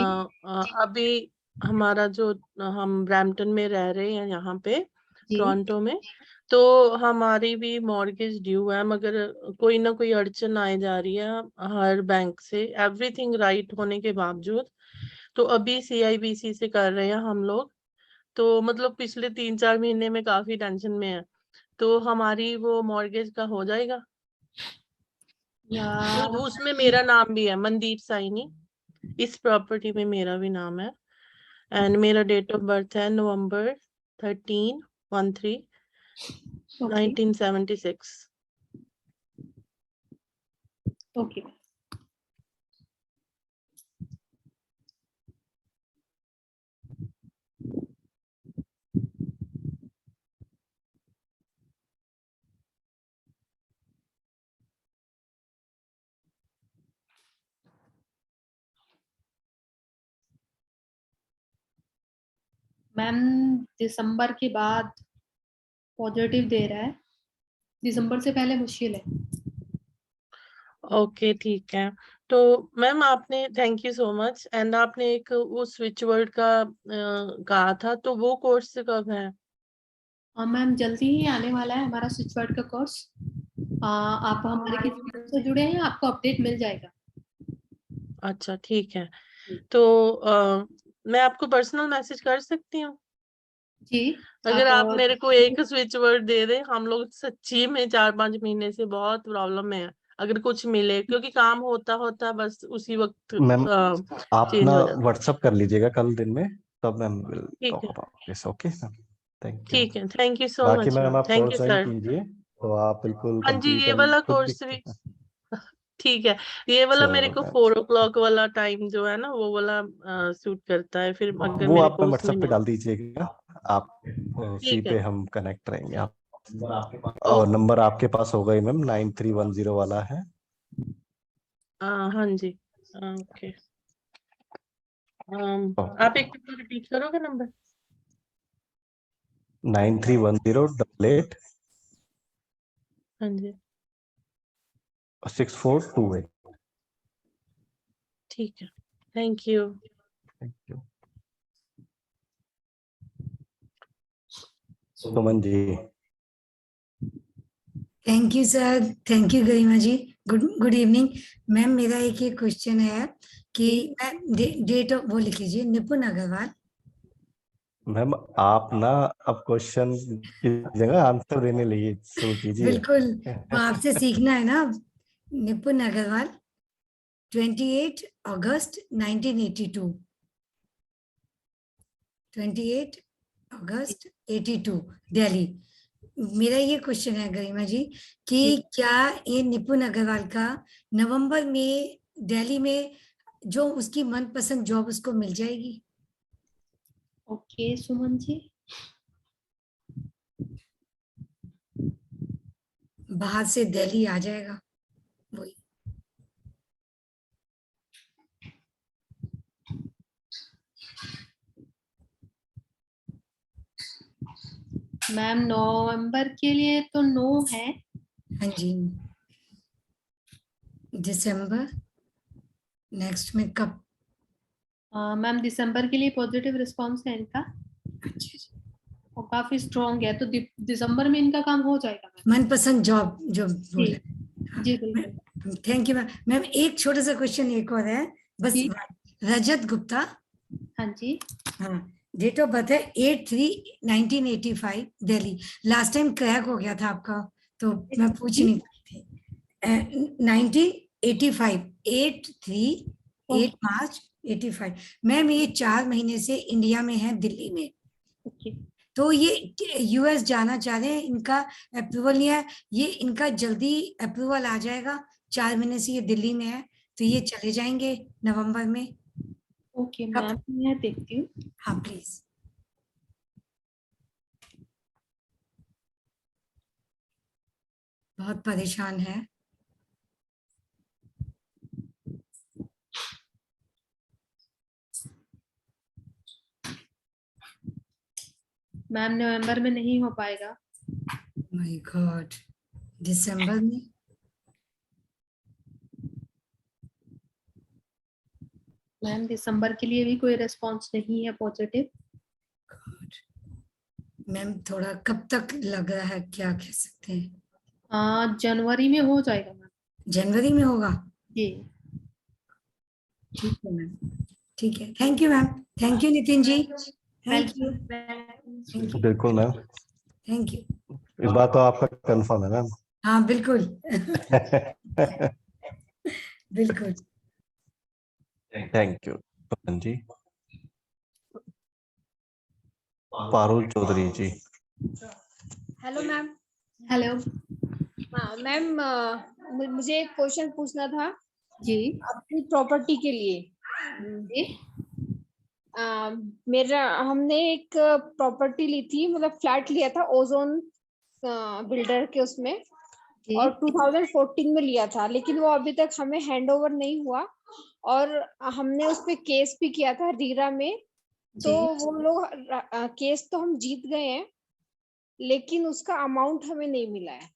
अभी हमारा जो, हम ब्रैम्पटन में रह रहे हैं यहाँ पे टोरंटो में, तो हमारी भी मॉर्गेज ड्यू है, मगर कोई ना कोई अड़चन आए जा रही है हर बैंक से, एवरीथिंग राइट होने के बावजूद। तो अभी CIBC से कर रहे हैं हम लोग, तो मतलब पिछले 3-4 महीने में काफी टेंशन में है। तो हमारी वो मॉर्गेज का हो जाएगा? उसमें मेरा नाम भी है, मनदीप साइनी। इस प्रॉपर्टी में मेरा भी नाम है, एंड मेरा डेट ऑफ बर्थ है November 13 1976। ओके मैम दिसंबर के बाद पॉजिटिव दे रहा है, दिसंबर से पहले मुश्किल है। ओके ठीक है। तो मैम आपने thank you so much. And आपने एक वो स्विच वर्ड का कहा था, तो वो कोर्स कब है? हाँ मैम, जल्दी ही आने वाला है हमारा स्विच वर्ड का कोर्स। आप हमारे किसी ग्रुप से जुड़े हैं, आपको अपडेट मिल जाएगा। अच्छा ठीक है। तो मैं आपको पर्सनल मैसेज कर सकती हूँ? जी। अगर आप मेरे को एक स्विच वर्ड दे दें, हम लोग सच्ची में 4-5 महीने से बहुत प्रॉब्लम में है, अगर कुछ मिले, क्योंकि काम होता होता बस उसी वक्त मैम आप चेंज ना हो जाता। व्हाट्सअप कर लीजिएगा कल दिन में, तब मैम विल ठीक टॉक है, about this. Okay ma'am, thank you. ठीक है, थैंक यू सो बाकी मच मैम मैम, आप thank course you join sir. कीजिए तो आप बिल्कुल हाँ जी, ये कंप्लीट वाला खुद कोर्स भी ठीक है। ये वाला मेरे चलो को मैम, 4 o'clock वाला टाइम जो है ना, वो वाला सूट करता है, फिर अगर वो मेरे आप को व्हाट्सएप उसमें पे डाल दीजिएगा, आप उसी ठीक पे है। हम कनेक्ट रहेंगे। आप और नंबर आपके पास होगा ही मैम, 9310 वाला है। हाँ जी, ओके। आप एक बार रिपीट करोगे नंबर? 9310 हाँ जी, 6428। ठीक है, thank you. Thank you. Suman ji. Thank you sir, thank you Garima ji. Good evening ma'am. मेरा एक ही क्वेश्चन है कि मैम डेट ऑफ वो लिख लीजिए, निपुण अग्रवाल। मैम आप ना अब क्वेश्चन की जगह आंसर देने लगी शुरू कीजिए। बिल्कुल, वो आपसे सीखना है ना। निपुण अग्रवाल, 28 अगस्त 1982। 28 अगस्त 82, दिल्ली। मेरा ये क्वेश्चन है गरिमा जी कि क्या ये निपुण अग्रवाल का नवंबर में दिल्ली में जो उसकी मनपसंद जॉब उसको मिल जाएगी? ओके सुमन जी, बाहर से दिल्ली आ जाएगा वही। मैम नवंबर के लिए तो नो है। हाँ जी। दिसंबर नेक्स्ट में कब? मैम दिसंबर के लिए पॉजिटिव रिस्पांस है इनका, अच्छा, और काफी स्ट्रॉन्ग है, तो दिसंबर में इनका काम हो जाएगा मैम। मनपसंद जॉब जो बोले। जी बिल्कुल। Thank you ma'am. मैम एक छोटा सा क्वेश्चन एक और है बस। रजत गुप्ता। हाँ जी। हाँ, डेट ऑफ बर्थ है 8/3/1985, दिल्ली। लास्ट टाइम क्रैक हो गया था आपका, तो मैं पूछ नहीं पाई थी। 1985, 8 मार्च 85। मैम ये 4 महीने से इंडिया में है, दिल्ली में। तो ये यूएस जाना चाह रहे हैं, इनका अप्रूवल नहीं है। ये इनका जल्दी अप्रूवल आ जाएगा, 4 महीने से ये दिल्ली में है, तो ये चले जाएंगे नवंबर में। ओके मैम, मैं देखती हूँ। हाँ प्लीज। बहुत परेशान है। मैम नवंबर में नहीं हो पाएगा। माय गॉड, दिसंबर में? मैम दिसंबर के लिए भी कोई रिस्पांस नहीं है पॉजिटिव। मैम थोड़ा कब तक लग रहा है, क्या कह सकते हैं? जनवरी में हो जाएगा मैम। जनवरी में होगा? जी ठीक है मैम, ठीक है। Thank you ma'am. Thank you Nitin ji. Thank you. बिल्कुल मैम, थैंक यू। इस बात तो आपका कंफर्म है मैम। हाँ बिल्कुल। बिल्कुल। Thank you Pawan ji. Parul Chaudhary ji. Hello ma'am. Hello. हाँ मैम, मुझे एक क्वेश्चन पूछना था जी अपनी प्रॉपर्टी के लिए। जी। मेरा हमने एक प्रॉपर्टी ली थी, मतलब फ्लैट लिया था ओजोन बिल्डर के उसमें, और 2014 में लिया था, लेकिन वो अभी तक हमें हैंड ओवर नहीं हुआ। और हमने उस पे केस भी किया था रीरा में, तो वो लोग केस तो हम जीत गए हैं, लेकिन उसका अमाउंट हमें नहीं मिला है।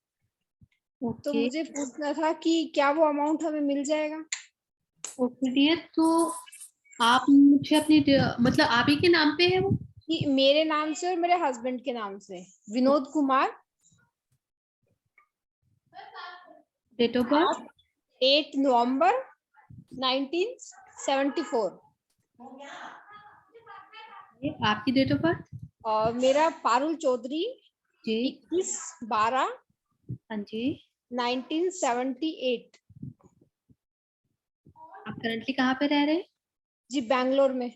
तो मुझे पूछना था कि क्या वो अमाउंट हमें मिल जाएगा? ओके डियर, तो आप मुझे अपनी मतलब आप ही के नाम पे है वो? मेरे नाम से और मेरे हस्बैंड के नाम से, Vinod Kumar. Date of birth 8 नवंबर 1974। आपकी डेट ऑफ बर्थ? और मेरा पारुल चौधरी जी 21/12 हाँ जी। 1978। आप करंटली कहाँ पे रह रहे हैं? जी बैंगलोर में,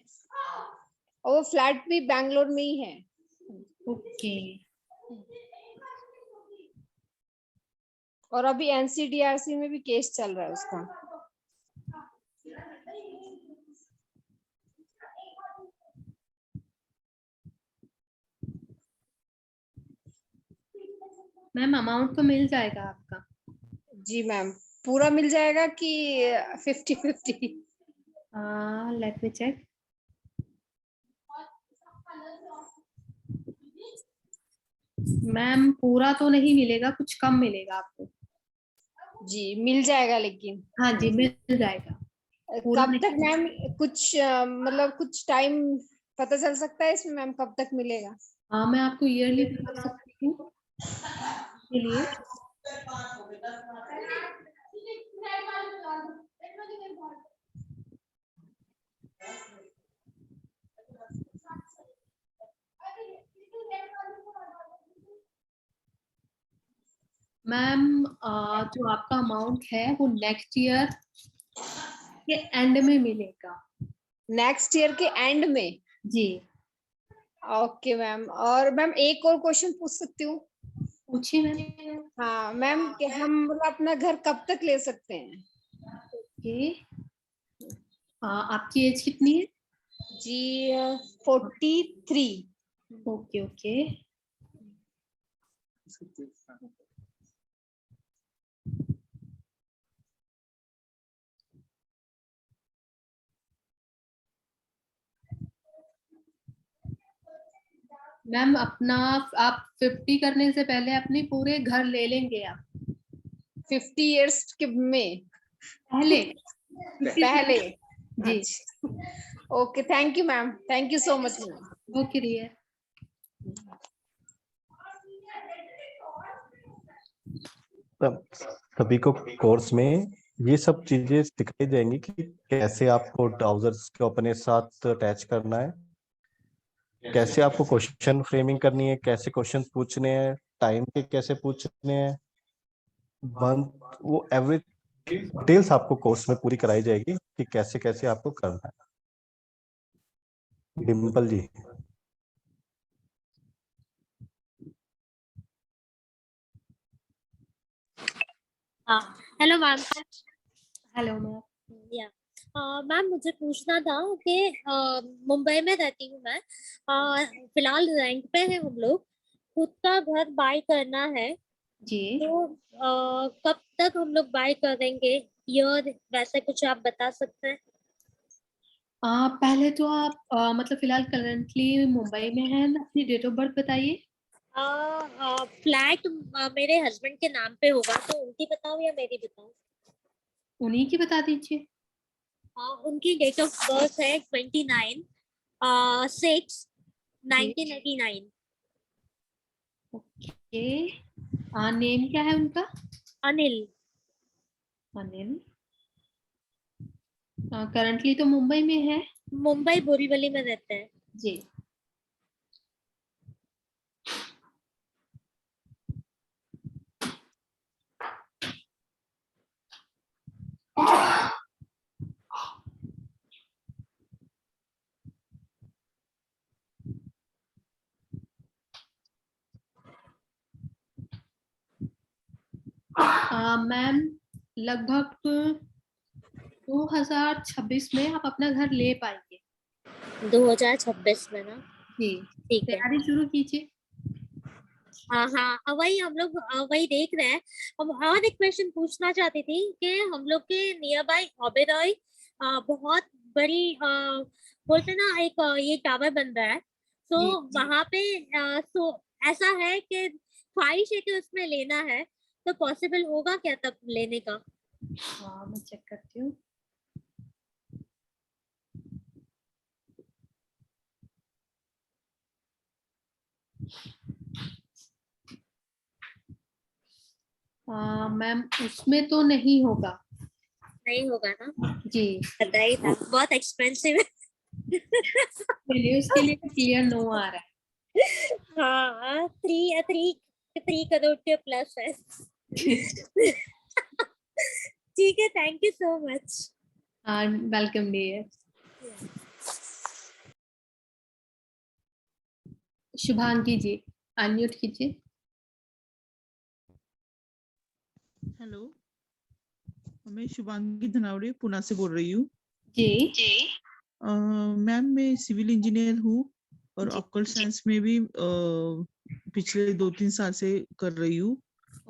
और वो फ्लैट भी बैंगलोर में ही है। ओके। और अभी NCDRC में भी केस चल रहा है उसका। मैम अमाउंट तो मिल जाएगा आपका? जी मैम, पूरा मिल जाएगा कि 50-50? Late me check. मैम पूरा तो नहीं मिलेगा, कुछ कम मिलेगा आपको। जी मिल जाएगा लेकिन? हाँ जी मिल जाएगा। कब तक मैम, कुछ मतलब कुछ टाइम पता चल सकता है इसमें मैम, कब तक मिलेगा? हाँ मैं आपको ईयरली बता सकती हूँ के लिए। मैम जो आपका अमाउंट है वो नेक्स्ट ईयर के एंड में मिलेगा। नेक्स्ट ईयर के एंड में? जी। Okay ma'am. और मैम एक और क्वेश्चन पूछ सकती हूँ? पूछिए मैम। हाँ मैम, कि हम मतलब अपना घर कब तक ले सकते हैं? ओके। आपकी एज कितनी है? जी 43। Okay okay. मैम अपना आप 50 करने से पहले अपने पूरे घर ले लेंगे आप? 50 इयर्स के में पहले? पहले जी। Okay, thank you ma'am, thank you so much ma'am. Okay dear. सभी को कोर्स में ये सब चीजें सिखाई जाएंगी कि कैसे आपको ट्राउजर्स को अपने साथ अटैच करना है, कैसे आपको क्वेश्चन फ्रेमिंग करनी है, कैसे क्वेश्चन पूछने हैं, टाइम के कैसे पूछने हैं, वो एवरी डिटेल्स आपको कोर्स में पूरी कराई जाएगी कि कैसे कैसे आपको करना है। डिम्पल जी। हाँ हेलो मैम। Hello ma'am. या मैम मुझे पूछना था कि मुंबई में रहती हूँ मैं, फिलहाल रेंट पे है हम लोग, खुद का घर बाय करना है जी। तो कब तक हम लोग बाय करेंगे, ईयर वैसे कुछ आप बता सकते हैं? पहले तो आप मतलब फिलहाल करंटली मुंबई में हैं, अपनी डेट ऑफ बर्थ बताइए। फ्लैट मेरे हस्बैंड के नाम पे होगा, तो उनकी बताऊं या मेरी बताऊं? उन्हीं की बता दीजिए। उनकी डेट ऑफ बर्थ है 29/6/1989। ओके। नेम क्या है उनका? अनिल। अनिल। करंटली तो मुंबई में है। मुंबई बोरीवली में रहते हैं जी। मैम लगभग 2026 में आप अपना घर ले पाएंगे। 2026 में ना? जी। ठीक है, तैयारी शुरू कीजिए। हाँ हाँ वही हम लोग वही देख रहे हैं। अब और एक क्वेश्चन पूछना चाहती थी कि हम लोग के नियर बाय ओबेरॉय बहुत बड़ी बोलते ना एक ये टावर बन रहा है, तो वहां पे ऐसा है कि ख्वाहिश है कि उसमें लेना है, तो पॉसिबल होगा क्या तब लेने का? हाँ मैं चेक करती हूँ। मैम उसमें तो नहीं होगा। नहीं होगा ना जी, पता ही था, बहुत एक्सपेंसिव है। चलिए उसके लिए क्लियर नो आ रहा है। हाँ 3 करोड़ के प्लस है। ठीक है, thank you so much. Welcome dear. Shubhangi ji unmute कीजिए। हेलो, मैं शुभांगी धनावड़े पुणे से बोल रही हूँ। जी मैम मैं सिविल इंजीनियर हूँ और ऑक्कल्ट साइंस में भी पिछले 2-3 साल से कर रही हूँ।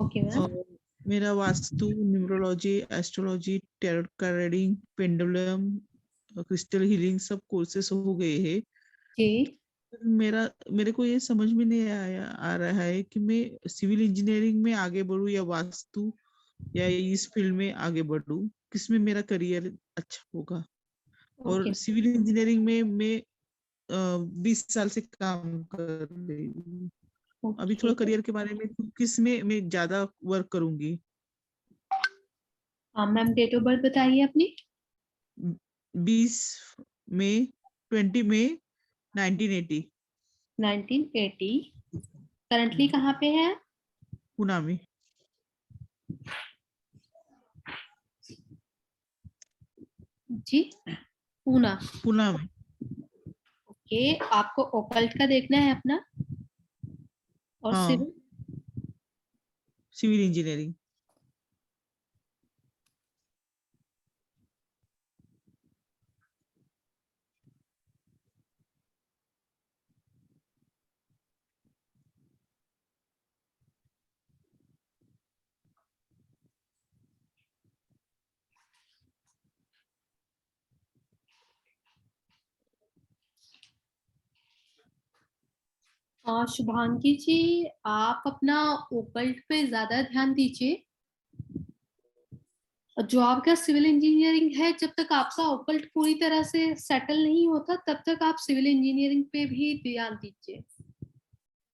Okay ma'am. मेरा वास्तु, न्यूमरोलॉजी, एस्ट्रोलॉजी, टैरोट का रीडिंग, पेंडुलम, क्रिस्टल हीलिंग सब कोर्सेस हो गए हैं। जी मेरे को ये समझ में नहीं आ रहा है कि मैं सिविल इंजीनियरिंग में आगे बढ़ूं या वास्तु या इस फील्ड में आगे बढ़ूं, किसमें मेरा करियर अच्छा होगा। और सिविल इंजीनियरिंग में मैं 20 साल से काम कर रही हूँ। अभी थोड़ा करियर के बारे में किस में मैं ज्यादा वर्क करूंगी। मैम डेट ऑफ बर्थ बताइए अपनी। 20 मई 1980। 1980। करंटली कहाँ पे है? पुणे में। जी पुणे में। ओके, आपको ओकल्ट का देखना है अपना और हाँ, सिविल इंजीनियरिंग। शुभांगी जी आप अपना ओकल्ट पे ज्यादा ध्यान दीजिए। जो आपका सिविल इंजीनियरिंग है, जब तक आपका ओकल्ट पूरी तरह से सेटल नहीं होता तब तक आप सिविल इंजीनियरिंग पे भी ध्यान दीजिए,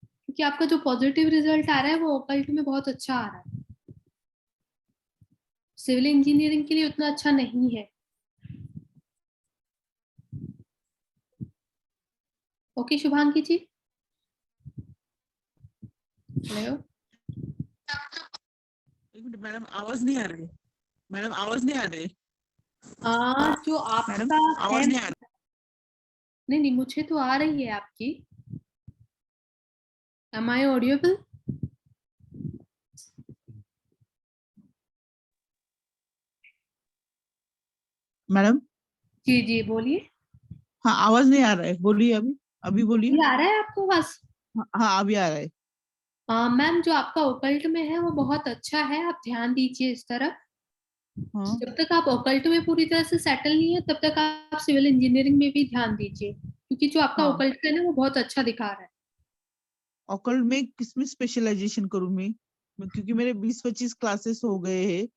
क्योंकि आपका जो पॉजिटिव रिजल्ट आ रहा है वो ओकल्ट में बहुत अच्छा आ रहा है, सिविल इंजीनियरिंग के लिए उतना अच्छा नहीं है। ओके शुभांगी जी। हेलो एक मिनट मैडम, आवाज नहीं आ रही। मैडम आवाज नहीं आ रही। जो आपका मैडम आवाज नहीं आ रही। नहीं मुझे तो आ रही है आपकी। Am I audible? मैडम जी बोलिए। हाँ, आवाज नहीं आ रहा है, बोलिए अभी। अभी बोलिए। आ रहा है आपको बस? हाँ अभी आ रहा है। मैम जो आपका ओकल्ट में है वो बहुत अच्छा है, आप ध्यान दीजिए इस तरफ। जब तक आप ओकल्ट में पूरी तरह से सेटल नहीं है तब तक आप सिविल इंजीनियरिंग में भी ध्यान दीजिए, क्योंकि जो आपका ओकल्ट है ना वो बहुत अच्छा दिखा रहा है। ऑकल्ट में किसमें स्पेशलाइजेशन करूं मैं, क्योंकि मेरे 20-25 क्लासेस हो गए हैं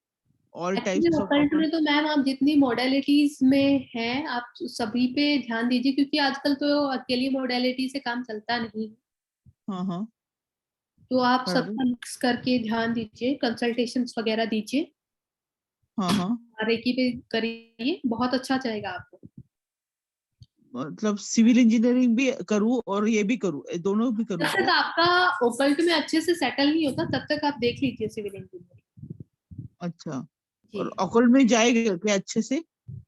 ऑल टाइप्स ऑफ ओकल्ट में तो मैम आप जितनी मॉडलिटीज में हैं आप सभी पे ध्यान दीजिए, क्योंकि आजकल तो अकेली मॉडलिटी से काम चलता नहीं। हाँ तो आप सबका मिक्स करके ध्यान दीजिए, कंसल्टेशंस वगैरह दीजिए। हाँ रेकी पे करिए, बहुत अच्छा जाएगा आपको। मतलब सिविल इंजीनियरिंग भी करूं और ये भी करूं, दोनों भी करूं जब तक आपका ओकल्ट में अच्छे से सेटल नहीं होता तब तक आप देख लीजिए सिविल इंजीनियरिंग। अच्छा, और ऑकल्ट में जाएगा क्या अच्छे से?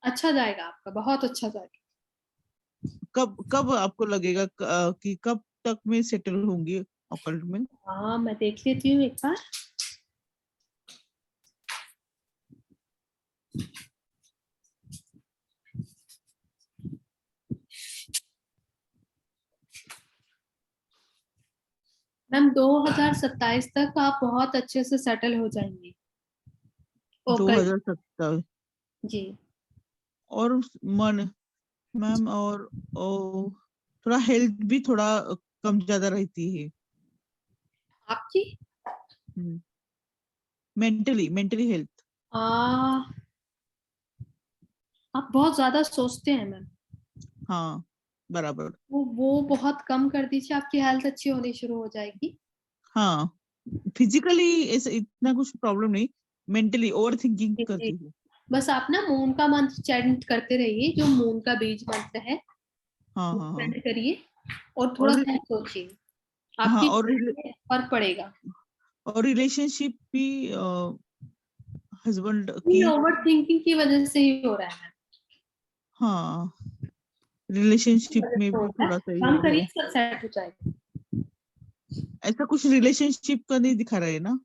अच्छा जाएगा आपका, बहुत अच्छा जाएगा। कब आपको लगेगा कि कब तक मैं सेटल होंगी ऑकल्ट में? हाँ मैं देख लेती हूँ एक बार। मैम 2027 तक आप बहुत अच्छे से सेटल हो जाएंगे। 2027। जी और मन मैम, और थोड़ा हेल्थ भी थोड़ा कम ज्यादा रहती है आपकी मेंटली हेल्थ। आप बहुत ज्यादा सोचते हैं मैम। हाँ बराबर। वो बहुत कम कर दीजिए, आपकी हेल्थ अच्छी होनी शुरू हो जाएगी। हाँ फिजिकली ऐसे इतना कुछ प्रॉब्लम नहीं, मेंटली ओवर थिंकिंग करती हूँ। बस आप ना मून का मंत्र चैंट करते रहिए, जो मून का बीज मंत्र है हाँ वो हाँ हाँ। चैंट करिए और थोड़ा और सा सोचिए, हाँ आपकी और फर्क पड़ेगा। और रिलेशनशिप भी हस्बैंड ये की। ओवर थिंकिंग की वजह से ही हो रहा है। हाँ रिलेशनशिप में भी थोड़ा सा काम ये करिए, है। सब सेट हो जाएगा। ऐसा कुछ रिलेशनशिप का नहीं दिखा रहा है ना?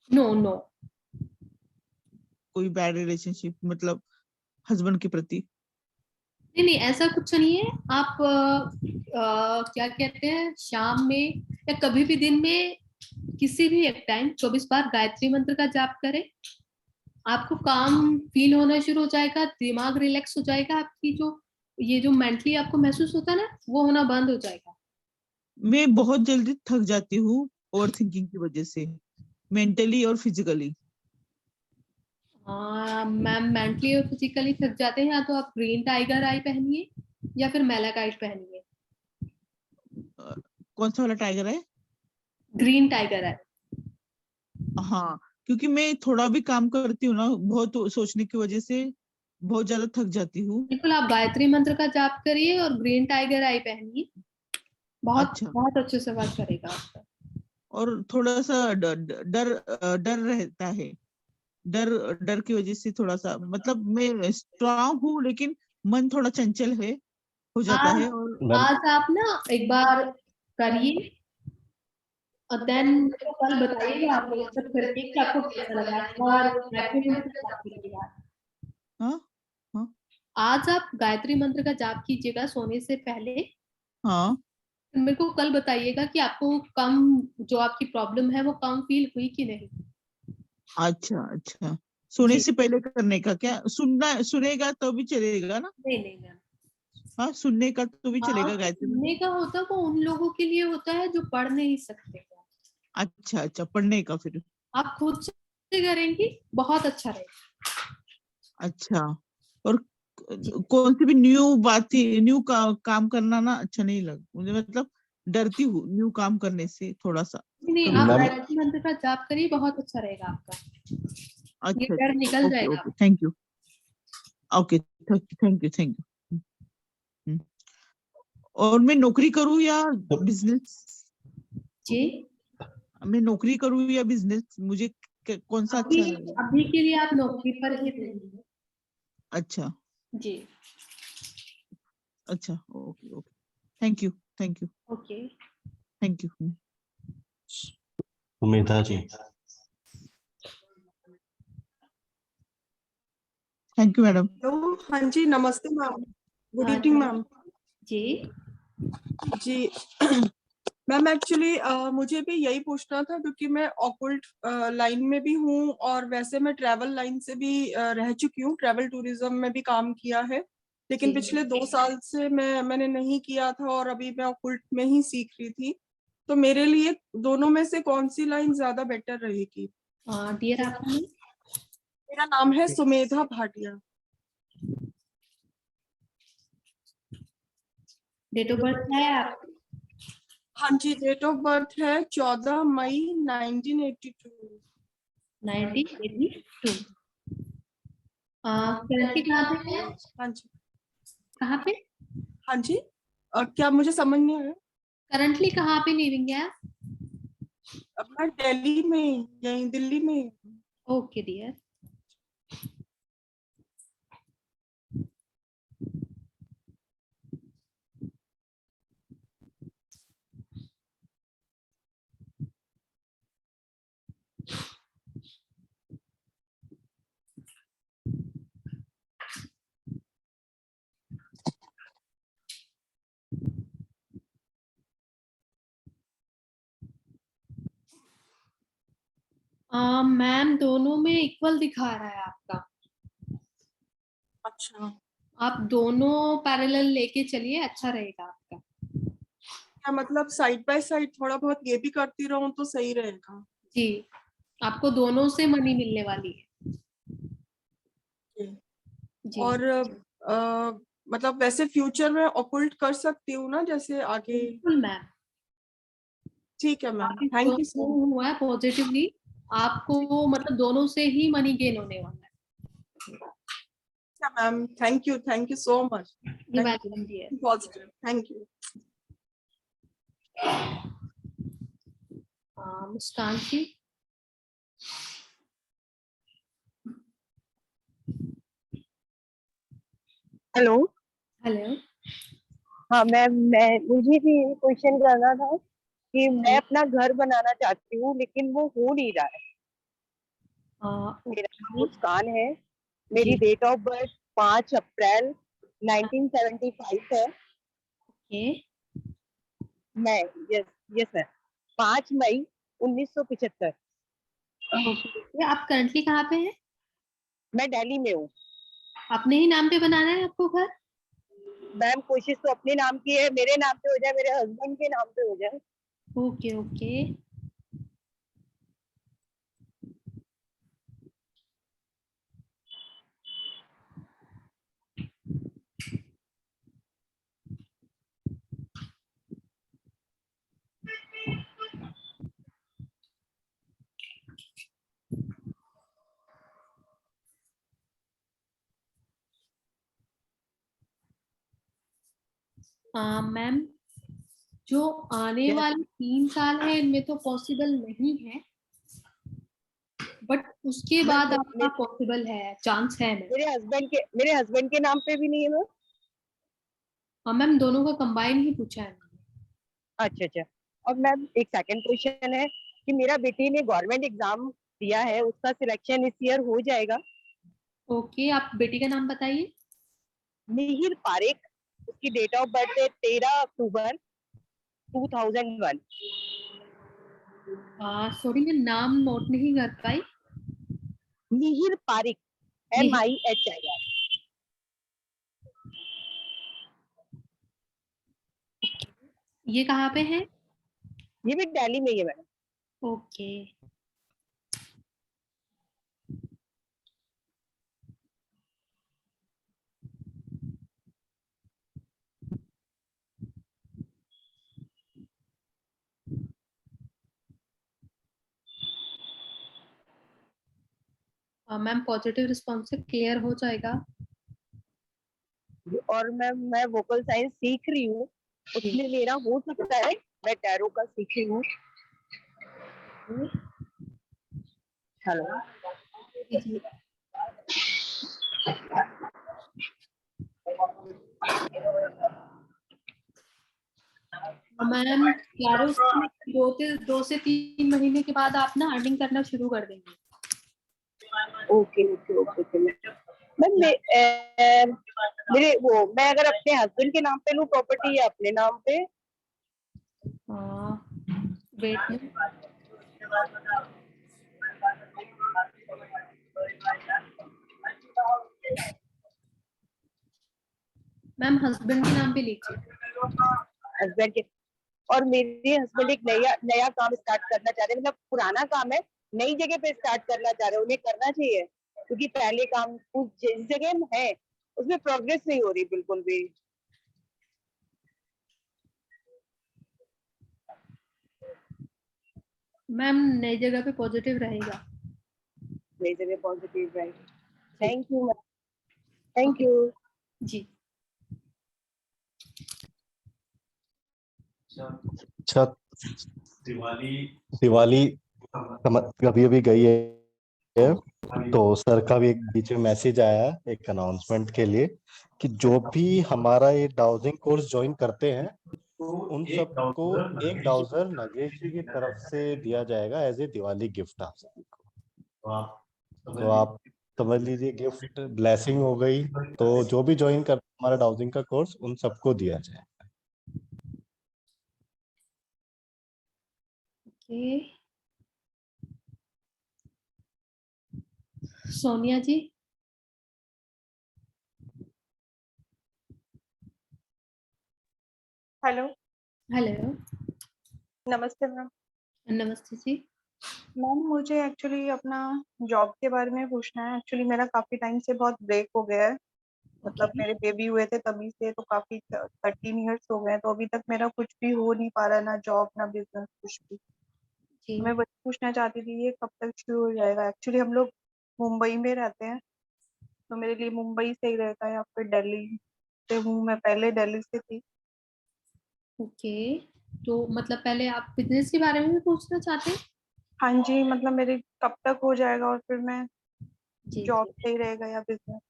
नो नो, कोई बैड रिलेशनशिप मतलब हस्बैंड के प्रति? नहीं नहीं, ऐसा कुछ नहीं है। आप क्या कहते हैं, शाम में या कभी भी दिन में किसी भी एक टाइम 24 बार गायत्री मंत्र का जाप करें। आपको काम फील होना शुरू हो जाएगा, दिमाग रिलैक्स हो जाएगा, आपकी जो ये जो मेंटली आपको महसूस होता है ना, वो होना बंद हो जाएगा। मैं बहुत जल्दी थक जाती हूँ ओवर थिंकिंग की वजह से, मेंटली और फिजिकली। मैम मेंटली और फिजिकली थक जाते हैं, या तो आप ग्रीन टाइगर आई पहनिए या फिर मेलाकाइट पहनिए। कौन सा वाला टाइगर है? ग्रीन टाइगर है। हाँ क्योंकि मैं थोड़ा भी काम करती हूँ ना, बहुत सोचने की वजह से बहुत ज्यादा थक जाती हूँ। बिल्कुल, आप गायत्री मंत्र का जाप करिए और ग्रीन टाइगर आई पहनिए, बहुत अच्छा। बहुत अच्छे से वर्क करेगा आपका। और थोड़ा सा डर डर रहता है, डर की वजह से थोड़ा सा, मतलब मैं स्ट्रांग हूँ लेकिन मन थोड़ा चंचल है, हो जाता है। और आज आप ना एक बार करिए और देन कल बताइएगा आप ये सब करके कि आपको कैसा लगा। और गायत्री मंत्र का जाप कीजिएगा। हाँ हाँ आज आप गायत्री मंत्र का जाप कीजिएगा सोने से पहले। हाँ। मेरे को कल बताइएगा कि आपको कम, जो आपकी प्रॉब्लम है वो कम फील हुई कि नहीं। अच्छा अच्छा, सोने से पहले करने का क्या? सुनेगा तो भी चलेगा ना? नहीं नहीं मैम, हाँ सुनने का तो भी चलेगा गायत्री मंत्र? सुनने का होता है वो उन लोगों के लिए होता है जो पढ़ नहीं सकते। अच्छा अच्छा, पढ़ने का फिर? आप खुद से करेंगी बहुत अच्छा रहेगा। अच्छा। और कौन सी भी न्यू बात, न्यू काम करना ना अच्छा नहीं लग मुझे, मतलब डरती हूँ न्यू काम करने से थोड़ा सा। नहीं, कभी आप कभी। गायत्री मंत्र का जाप करिए, बहुत अच्छा रहेगा आपका, ये अच्छा डर निकल ओके जाएगा। Okay, thank you. Okay thank you. और मैं नौकरी करूँ या बिजनेस? जी, मैं नौकरी करूँ या बिजनेस, मुझे कौन सा अच्छा लगेगा? अभी के लिए आप नौकरी पर ही रहिए। अच्छा जी अच्छा, okay okay, thank you okay. Thank you. Sumedha ji. Thank you madam. Hello, हाँ जी, नमस्ते मैम, गुड हाँ इवनिंग जी। मैम। जी मैम एक्चुअली मुझे भी यही पूछना था, क्योंकि मैं ऑकल्ट लाइन में भी हूँ और वैसे मैं ट्रैवल लाइन से भी रह चुकी हूँ, ट्रैवल टूरिज्म में भी काम किया है, लेकिन जी। पिछले 2 साल से मैंने नहीं किया था और अभी मैं ऑकल्ट में ही सीख रही थी। तो मेरे लिए दोनों में से कौन सी लाइन ज्यादा बेटर रहेगी? डियर आपका नाम? मेरा नाम है Sumedha Bhatia. Date of birth है आपकी? हाँ जी, डेट ऑफ बर्थ है 14 मई 1982। 1982। करंटली कहाँ पे है? हाँ जी। कहाँ पे? हाँ जी, क्या मुझे समझ नहीं आया? करंटली कहाँ पे लिविंग है आप? अपना दिल्ली में, यहीं दिल्ली में। Okay dear. मैम दोनों में इक्वल दिखा रहा है आपका। अच्छा, आप दोनों पैरेलल लेके चलिए, अच्छा रहेगा आपका। क्या मतलब साइड बाय साइड थोड़ा बहुत ये भी करती रहूं तो सही रहेगा? जी, आपको दोनों से मनी मिलने वाली है। जी। और मतलब वैसे फ्यूचर में ऑकल्ट कर सकती हूँ ना, जैसे आगे? बिल्कुल मैम। ठीक है ma'am, thank you so much. हुआ है पॉजिटिवली, आपको मतलब दोनों से ही मनी गेन होने वाला है। Ma'am thank you so much. You're welcome, dear. Positive, thank you. Muskan ji. Hello. Hello. हाँ मैम, मुझे भी क्वेश्चन करना था कि मैं अपना घर बनाना चाहती हूँ लेकिन वो हो नहीं रहा है। मेरा नाम मुस्कान है, मेरी डेट ऑफ बर्थ 5 अप्रैल 1975 है। मैं यस यस सर 5 मई 1975। आप करंटली कहाँ पे हैं? मैं दिल्ली में हूँ। अपने ही नाम पे बनाना है आपको घर? मैम कोशिश तो अपने नाम की है, मेरे नाम पे हो जाए, मेरे हस्बैंड के नाम पे हो जाए। Okay okay. मैम, जो आने वाले 3 साल है इनमें तो पॉसिबल नहीं है, बट उसके बाद आपका पॉसिबल है, चांस है मैम। मेरे हस्बैंड के नाम पे भी नहीं है मैम? हाँ मैम, दोनों का कंबाइन ही पूछा है। अच्छा अच्छा। और मैम एक सेकंड क्वेश्चन है कि मेरा बेटी ने गवर्नमेंट एग्जाम दिया है, उसका सिलेक्शन इस ईयर हो जाएगा? ओके, आप बेटी का नाम बताइए। मिहिर पारेख, उसकी डेट ऑफ बर्थ है 13 अक्टूबर 2001। सॉरी मैं नाम नोट नहीं कर पाई। मिहिर पारेख, MIHIR। ये कहाँ पे है? ये भी दिल्ली में ही है madam. Okay. Ma'am positive response से क्लियर हो जाएगा। और मैं वोकल साइंस सीख रही हूँ, उसमें मेरा हो सकता है, मैं टैरो का सीख रही हूँ। हेलो। मैम क्लारो 2 से 3 महीने के बाद आप ना अर्निंग करना शुरू कर देंगे। Okay okay okay ma'am. मैं अगर अपने हस्बैंड के नाम पे लूँ प्रॉपर्टी या अपने नाम पे? वेट मैम, हस्बैंड के नाम पे लीजिए। हस्बैंड के। और मेरे हस्बैंड एक नया काम स्टार्ट करना चाह रहे हैं, मतलब पुराना काम है, नई जगह पे स्टार्ट करना चाह रहे हैं, उन्हें करना चाहिए क्योंकि पहले काम जिस जगह में है उसमें प्रोग्रेस नहीं हो रही बिल्कुल भी। मैम नई जगह पे पॉजिटिव रहेगा। नई जगह पॉजिटिव रहेगा। Thank you ma'am, thank you जी। अच्छा, दिवाली अभी अभी गई है, तो सर का भी एक बीच में मैसेज आया एक अनाउंसमेंट के लिए कि जो भी हमारा ये डाउजिंग कोर्स ज्वाइन करते हैं उन सबको एक डाउजर नगेश जी की तरफ से दिया जाएगा एज ए दिवाली गिफ्ट आप सभी को। तो आप समझ लीजिए गिफ्ट ब्लेसिंग हो गई, तो जो भी ज्वाइन करते हैं हमारा डाउजिंग का कोर्स उन सबको दिया जाए। सोनिया जी। हेलो हेलो, नमस्ते मैम। नमस्ते जी। मैम मुझे एक्चुअली अपना जॉब के बारे में पूछना है। एक्चुअली मेरा काफी टाइम से बहुत ब्रेक हो गया है, मतलब ओके, मेरे बेबी हुए थे तभी से, तो काफी 13 इयर्स हो गए हैं, तो अभी तक मेरा कुछ भी हो नहीं पा रहा, ना जॉब ना बिजनेस कुछ भी। जी। मैं वही पूछना चाहती थी ये कब तक शुरू हो जाएगा। एक्चुअली हम लोग मुंबई में रहते हैं, तो मेरे लिए मुंबई सही रहेगा या फिर दिल्ली से हूँ, मैं पहले दिल्ली से थी। ओके, तो मतलब पहले आप बिजनेस के बारे में भी पूछना चाहते हैं? हाँ जी, मतलब मेरे कब तक हो जाएगा और फिर मैं जी जॉब जी। सही रहेगा या बिजनेस।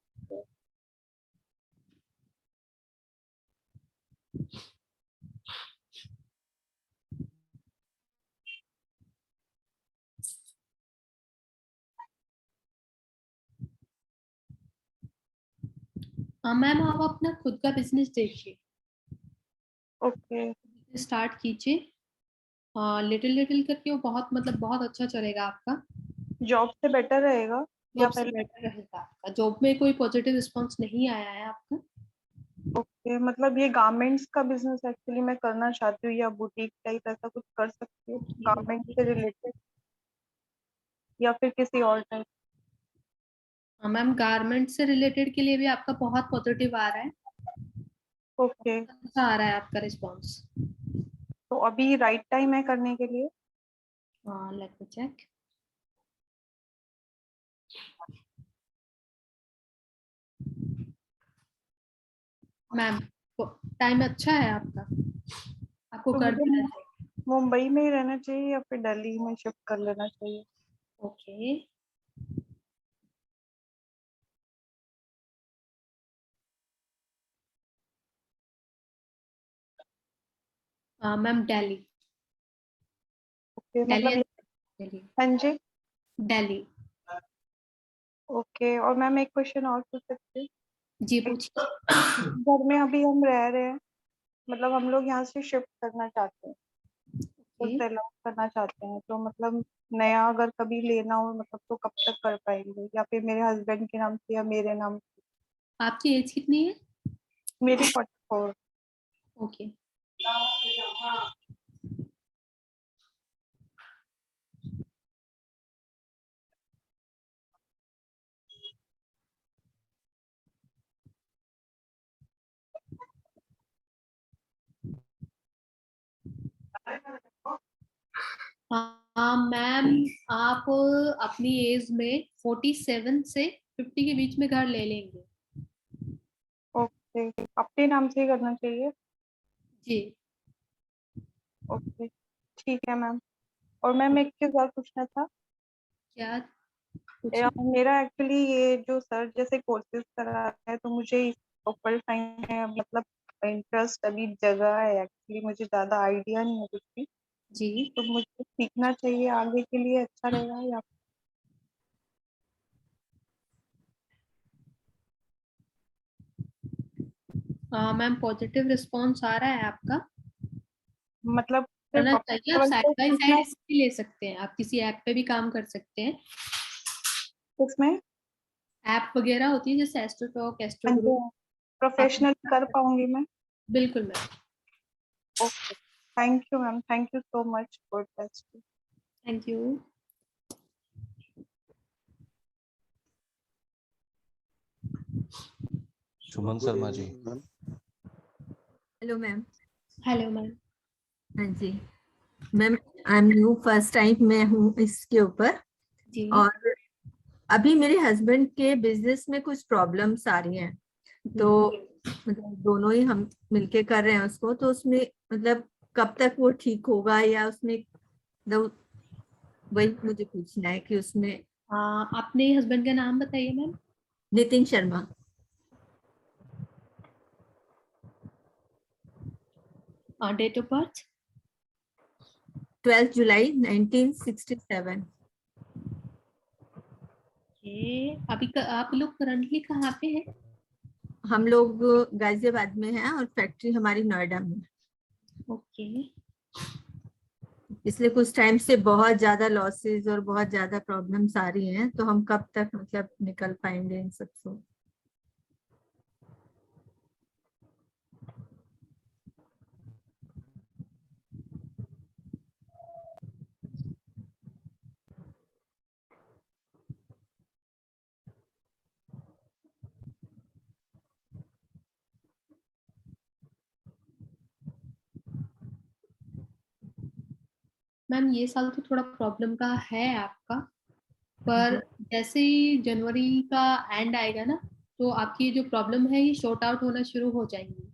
हाँ मैम, आप अपना खुद का बिजनेस देखिए, ओके। स्टार्ट कीजिए, लिटिल लिटिल करके, वो बहुत मतलब बहुत अच्छा चलेगा आपका। जॉब से बेटर रहेगा या जॉब से पहले? बेटर रहेगा आपका। जॉब में कोई पॉजिटिव रिस्पॉन्स नहीं आया है आपका? ओके, मतलब ये गारमेंट्स का बिजनेस एक्चुअली मैं करना चाहती हूँ, या बुटीक टाइप ऐसा कुछ कर सकती हूँ गारमेंट से रिलेटेड, या फिर किसी और टाइप? हाँ मैम, गारमेंट से रिलेटेड के लिए भी आपका बहुत पॉजिटिव आ रहा है, ओके, अच्छा आ रहा है आपका रिस्पॉन्स। तो अभी राइट टाइम है करने के लिए? हाँ, let me check. Ma'am, time अच्छा है आपका, आपको तो कर मुझे देना चाहिए। मुंबई में ही रहना चाहिए या फिर दिल्ली में शिफ्ट कर लेना चाहिए? Okay, ma'am Delhi. Okay, Delhi, मतलब दिल्ली, हाँ जी। दिल्ली। ओके, और मैम एक क्वेश्चन और पूछ सकती हूँ? जी पूछिए। घर में अभी हम रह रहे हैं, मतलब हम लोग यहाँ से शिफ्ट करना चाहते हैं, तो ओके, सेल आउट करना चाहते हैं, तो मतलब नया अगर कभी लेना हो मतलब तो कब तक कर पाएंगे, या फिर मेरे हस्बैंड के नाम से या मेरे नाम से? आपकी एज कितनी है? मेरी 44। ओके, हाँ मैम, आप अपनी एज में 47 से 50 के बीच में घर ले लेंगे। ओके, अपने नाम से ही करना चाहिए? जी। ओके, ठीक है मैम। और मैम एक चीज और पूछना था। क्या पूछिए। मेरा एक्चुअली ये जो सर जैसे कोर्सेज करा है, तो मुझे इस ऊपर टाइम है, मतलब इंटरेस्ट अभी जगह है, एक्चुअली मुझे ज्यादा आइडिया नहीं है कुछ भी, जी। तो मुझे सीखना चाहिए आगे के लिए, अच्छा रहेगा या? मैम, पॉजिटिव रिस्पॉन्स आ रहा है आपका, मतलब सिर्फ करना चाहिए। अपने आप लेवल साइड पे बाय सीखना साइड है? इसको भी ले सकते हैं, आप किसी ऐप पे भी काम कर सकते हैं। इसमें ऐप वगैरह होती है जैसे एस्ट्रो टॉक, एस्ट्रो हाँ ग्रुप। जी, प्रोफेशनल कर पाऊंगी मैं? बिल्कुल ma'am. Okay, thank you ma'am, thank you so much for best. Thank you. Suman Sharma ji. Hello ma'am. Hello ma'am. हाँ जी ma'am, I am new, first time मैं हूँ इसके ऊपर। जी। और अभी मेरे हस्बैंड के बिजनेस में कुछ प्रॉब्लम्स आ रही हैं, तो मतलब दोनों ही हम मिलके कर रहे हैं उसको, तो उसमें मतलब कब तक वो ठीक होगा, या उसमें मतलब वही मुझे पूछना है कि उसमें। अपने हस्बैंड का नाम बताइए ma'am. Nitin Sharma. Date of birth? 12 जुलाई 1967। अभी आप लोग करंटली कहाँ पे हैं? हम लोग गाजियाबाद में हैं और फैक्ट्री हमारी नोएडा में। ओके। इसलिए कुछ टाइम से बहुत ज्यादा लॉसेस और बहुत ज्यादा प्रॉब्लम्स आ रही हैं, तो हम कब तक मतलब निकल पाएंगे इन सबसे? मैम ये साल तो थोड़ा प्रॉब्लम का है आपका, पर जैसे ही जनवरी का एंड आएगा ना, तो आपकी जो प्रॉब्लम है ये शॉर्ट आउट होना शुरू हो जाएंगी।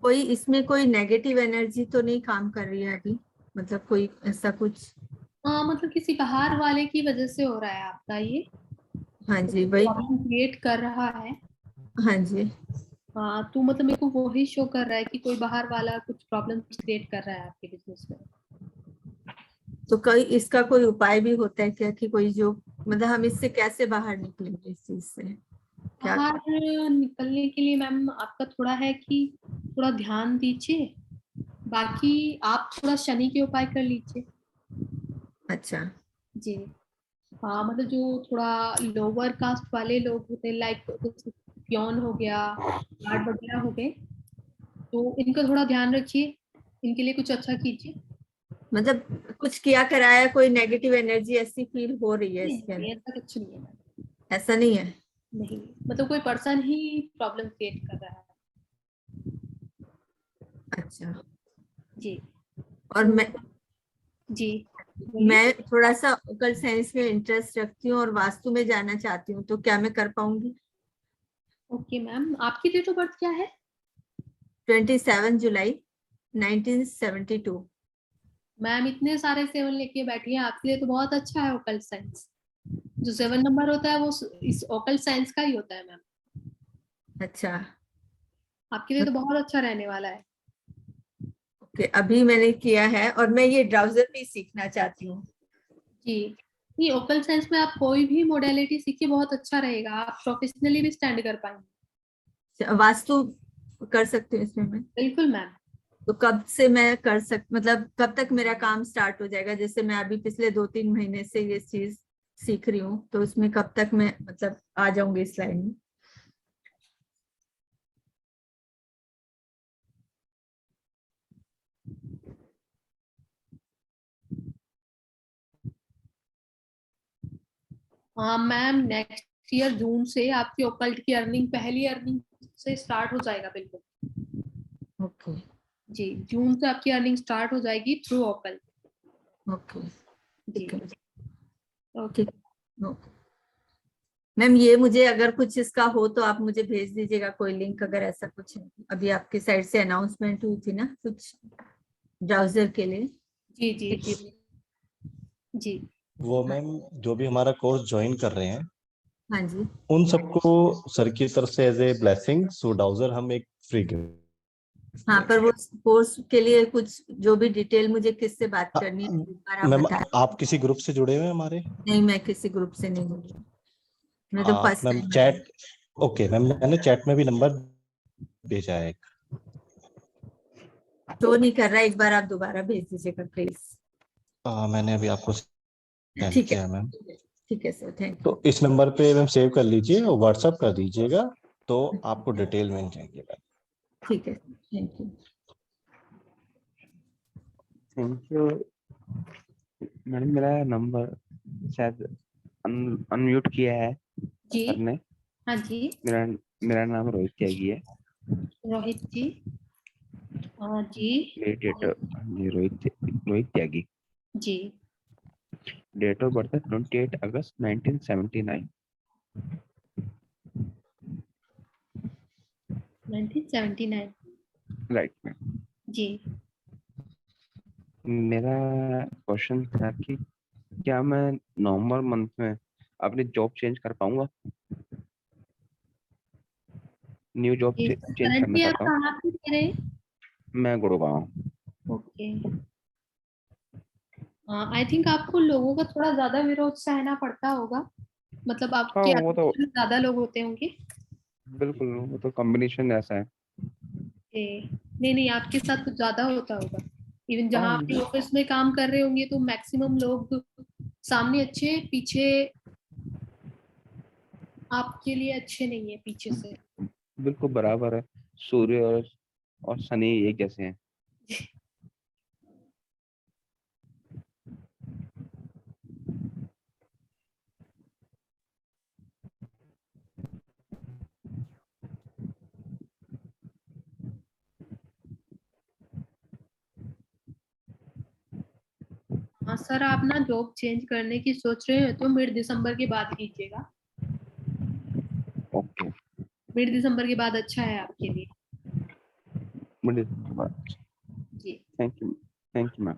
कोई इसमें कोई नेगेटिव एनर्जी तो नहीं काम कर रही है अभी, मतलब कोई ऐसा कुछ? हाँ, मतलब किसी बाहर वाले की वजह से हो रहा है आपका ये। हाँ जी, वही। प्रॉब्लम क्रिएट कर रहा है। हाँ जी। हाँ, तो मतलब मेरे को वही शो कर रहा है कि कोई बाहर वाला कुछ प्रॉब्लम क्रिएट कर रहा है आपके बिजनेस में। तो कोई इसका कोई उपाय भी होता है क्या, कि कोई जो मतलब हम इससे कैसे बाहर निकलेंगे इस चीज से? क्या बाहर निकलने के लिए मैम आपका थोड़ा है कि थोड़ा ध्यान दीजिए, बाकी आप थोड़ा शनि के उपाय कर लीजिए। अच्छा। जी हाँ, मतलब जो थोड़ा लोअर कास्ट वाले लोग होते हैं, लाइक पियोन हो गया, गार्ड वगैरह हो गए, तो इनका थोड़ा ध्यान रखिए, इनके लिए कुछ अच्छा कीजिए। मतलब कुछ किया कराया कोई नेगेटिव एनर्जी ऐसी फील हो रही है इसके नहीं, अंदर? ऐसा कुछ नहीं है मैम। ऐसा नहीं है? नहीं, मतलब कोई पर्सन ही प्रॉब्लम क्रिएट कर रहा है। अच्छा। जी। और मैं जी मैं थोड़ा सा ओकल्ट साइंस में इंटरेस्ट रखती हूँ और वास्तु में जाना चाहती हूँ, तो क्या मैं कर पाऊंगी? ओके मैम, आपकी डेट ऑफ बर्थ क्या है? 27 जुलाई 1972। मैम इतने सारे 7 लेके बैठी हैं, आपके लिए तो बहुत अच्छा है ओकल्ट साइंस। जो 7 नंबर होता है वो इस ओकल्ट साइंस का ही होता है मैम। अच्छा। आपके लिए तो बहुत अच्छा रहने वाला है। ओके, अभी मैंने किया है और मैं ये ड्राउजर भी सीखना चाहती हूँ। जी, ये ओकल्ट साइंस में आप कोई भी मोडेलिटी सीखिए, बहुत अच्छा रहेगा, आप प्रोफेशनली भी स्टैंड कर पाएंगे। वास्तु कर सकती हूँ इसमें मैं? बिल्कुल मैम। तो कब से मैं मतलब कब तक मेरा काम स्टार्ट हो जाएगा? जैसे मैं अभी पिछले 2-3 महीने से ये चीज सीख रही हूँ, तो उसमें कब तक मैं मतलब आ जाऊंगी इस लाइन में? हाँ मैम, नेक्स्ट ईयर जून से आपकी ओकल्ट की अर्निंग पहली अर्निंग से स्टार्ट हो जाएगा। बिल्कुल। ओके। जी, जून से आपकी अर्निंग स्टार्ट हो जाएगी थ्रू ओकल्ट। ओके। जी ओके। मैम ये मुझे अगर कुछ इसका हो तो आप मुझे भेज दीजिएगा कोई लिंक, अगर ऐसा कुछ है। अभी आपके साइड से अनाउंसमेंट हुई थी ना कुछ ब्राउजर के लिए। जी जी जी जी। वो मैम जो भी हमारा कोर्स ज्वाइन कर रहे हैं, हाँ जी। उन सबको सर की तरफ से एज ए ब्लेसिंग सो डाउजर हम एक फ्री हाँ, पर वो कोर्स के लिए कुछ जो भी डिटेल मुझे किससे बात करनी है, एक बार आप मैम बताएं। आप किसी ग्रुप से जुड़े हुए हैं हमारे? नहीं, मैं किसी ग्रुप से नहीं जुड़ी, मैं तो first ma'am time. Chat, okay ma'am, मैंने चैट में भी नंबर भेजा है एक। तो नहीं कर रहा, एक बार आप दोबारा भेज दीजिएगा प्लीज। मैंने अभी आपको सेंड ठीक है, किया है मैम। ठीक है सर, थैंक यू। तो इस नंबर पे मैम सेव कर लीजिए और व्हाट्सअप कर दीजिएगा, तो आपको डिटेल मिल जाएगी। ठीक है, thank you. Thank you madam. मेरा नंबर शायद अनम्यूट किया है जी। सर ने। हाँ जी। मेरा मेरा नाम रोहित त्यागी है। रोहित जी। हाँ जी। डेट जी रोहित त्यागी। जी। डेट ऑफ बर्थ है 28 अगस्त 1979। 1979। Right ma'am. जी। मेरा क्वेश्चन था कि क्या मैं नवंबर मंथ में अपनी जॉब चेंज कर पाऊंगा? न्यू जॉब चेंज करना करंटली आप चाहता हूँ। कहाँ पे रह रहे हैं? मैं गुड़गांव। ओके। आई थिंक आपको लोगों का थोड़ा ज्यादा विरोध सहना पड़ता होगा, मतलब हाँ आपके वो तो आसपास ज्यादा लोग होते होंगे। बिल्कुल, वो तो कॉम्बिनेशन ऐसा है। नहीं नहीं, आपके साथ कुछ ज्यादा होता होगा। इवन हाँ जहाँ आप ऑफिस में काम कर रहे होंगे तो मैक्सिमम लोग सामने अच्छे, पीछे आपके लिए अच्छे नहीं है, पीछे से। बिल्कुल बराबर है। सूर्य और शनि एक जैसे हैं। सर आप ना जॉब चेंज करने की सोच रहे हो तो मिड दिसंबर के बाद कीजिएगा। ओके मिड दिसंबर के बाद अच्छा है आपके लिए। मुझे जी थैंक यू मैम,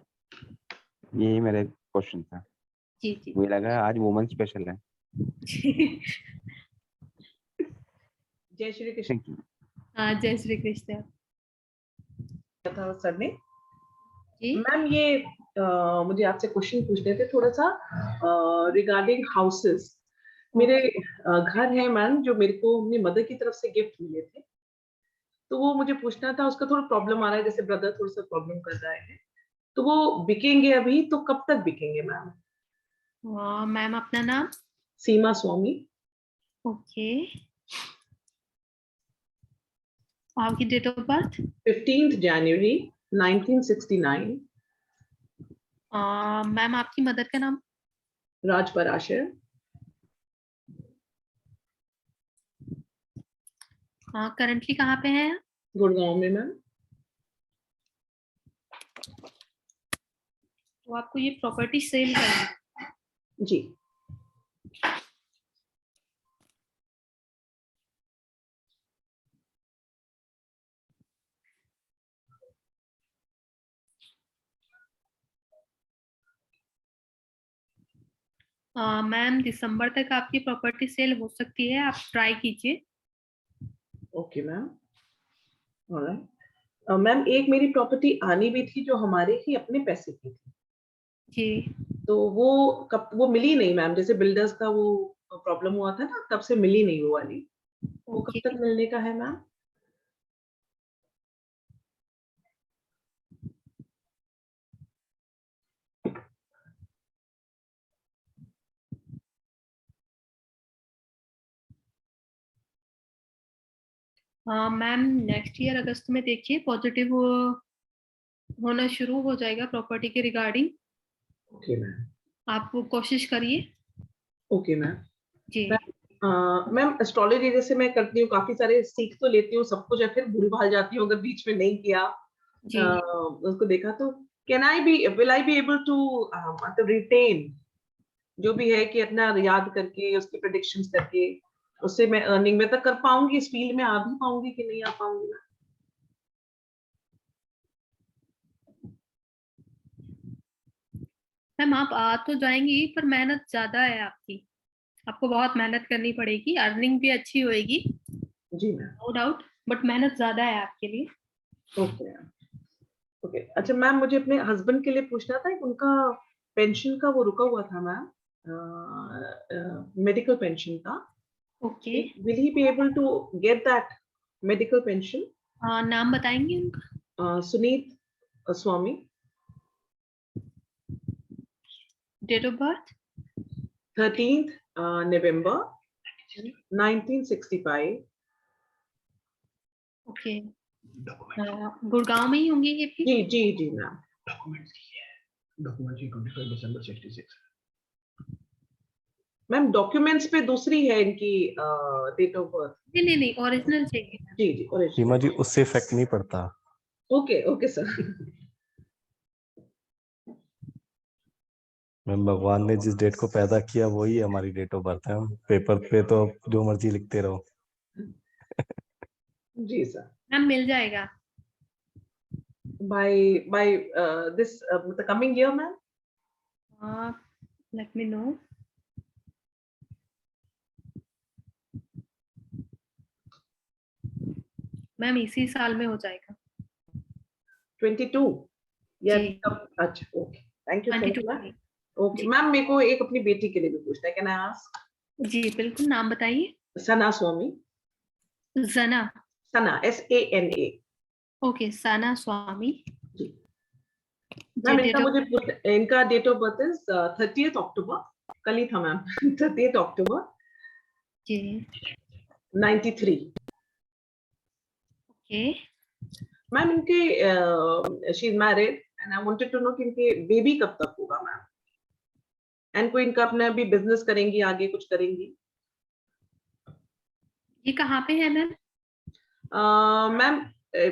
यही मेरे क्वेश्चन था। जी जी। मुझे लगा आज वुमेन स्पेशल है। जय श्री कृष्ण। Thank you. हाँ जय श्री कृष्ण। था सर ने। जी मैम ये मुझे आपसे क्वेश्चन पूछने थे थोड़ा सा रिगार्डिंग हाउसेस। मेरे घर है मैम जो मेरे को अपनी मदर की तरफ से गिफ्ट मिले थे, तो वो मुझे पूछना था, उसका थोड़ा प्रॉब्लम आ रहा है, जैसे ब्रदर थोड़ा सा प्रॉब्लम कर रहा है, तो वो बिकेंगे अभी, तो कब तक बिकेंगे मैम? मैम अपना नाम? सीमा स्वामी। ओके, आपकी date of birth? 15th January 1969। Ma'am आपकी मदर का नाम? राज पराशर। करंटली कहाँ पे हैं? गुड़गांव में मैम। तो आपको ये प्रॉपर्टी सेल करनी है? जी। मैम दिसंबर तक आपकी प्रॉपर्टी सेल हो सकती है, आप ट्राई कीजिए। Okay ma'am. ऑलराइट मैम, एक मेरी प्रॉपर्टी आनी भी थी जो हमारे ही अपने पैसे की थी जी, तो वो वो मिली नहीं मैम, जैसे बिल्डर्स का वो प्रॉब्लम हुआ था ना, तब से मिली नहीं वो वाली। वो कब तक मिलने का है मैम? मैम नेक्स्ट ईयर अगस्त में देखिए पॉजिटिव होना शुरू हो जाएगा प्रॉपर्टी के रिगार्डिंग। Okay ma'am. आप वो कोशिश करिए। Okay ma'am. जी मैम एस्ट्रोलॉजी जैसे मैं करती हूँ, काफी सारे सीख तो लेती हूँ सब कुछ, या फिर भूल भाल जाती हूँ अगर बीच में नहीं किया उसको देखा तो। Will I be able to मतलब रिटेन जो भी है कि अपना याद करके उसकी प्रेडिक्शंस करके उससे मैं अर्निंग में तक कर पाऊंगी, इस फील्ड में आ भी पाऊंगी कि नहीं आ पाऊंगी? मैम आप आ तो जाएंगी पर मेहनत ज्यादा है आपकी, आपको बहुत मेहनत करनी पड़ेगी, अर्निंग भी अच्छी होएगी जी मैम, नो डाउट, बट मेहनत ज्यादा है आपके लिए। Okay okay. अच्छा मैम, मुझे अपने हस्बैंड के लिए पूछना था, उनका पेंशन का वो रुका हुआ था मैम, मेडिकल पेंशन का। Okay, will he be able to get that medical pension? नाम बताएंगे उनका? Sunit Swami. Date of birth? 13th November 1965। Okay, Gurgaon में ही होंगे ये भी? जी जी जी मैम। डॉक्यूमेंट्स 25 दिसंबर 66। मैम डॉक्यूमेंट्स पे दूसरी है इनकी डेट ऑफ बर्थ। नहीं ओरिजिनल चाहिए। जी जी ओरिजिनल। सीमा जी उससे इफेक्ट नहीं पड़ता। Okay okay sir. मैम भगवान ने जिस डेट को पैदा किया वही हमारी डेट ऑफ बर्थ है, पेपर पे तो जो मर्जी लिखते रहो। जी सर। मैम मिल जाएगा by this coming year ma'am? Let me know. Ma'am इसी साल में हो जाएगा। 22 या जी। अच्छा okay, thank you so 22 much. Okay ma'am, मेरे को एक अपनी बेटी के लिए भी पूछना है, कैन आई आस्क? जी बिल्कुल, नाम बताइए। सना स्वामी। जना? सना SANA। ओके, सना स्वामी। जी मैम, इनका date of birth is 30th October, कल ही था मैम। 30th अक्टूबर जी 93। ओके मैम इनके she is married and I wanted to know कि इनके बेबी कब तक होगा मैम, एंड कोई इनका अपना भी बिजनेस करेंगी, आगे कुछ करेंगी? ये कहाँ पे है मैम? मैम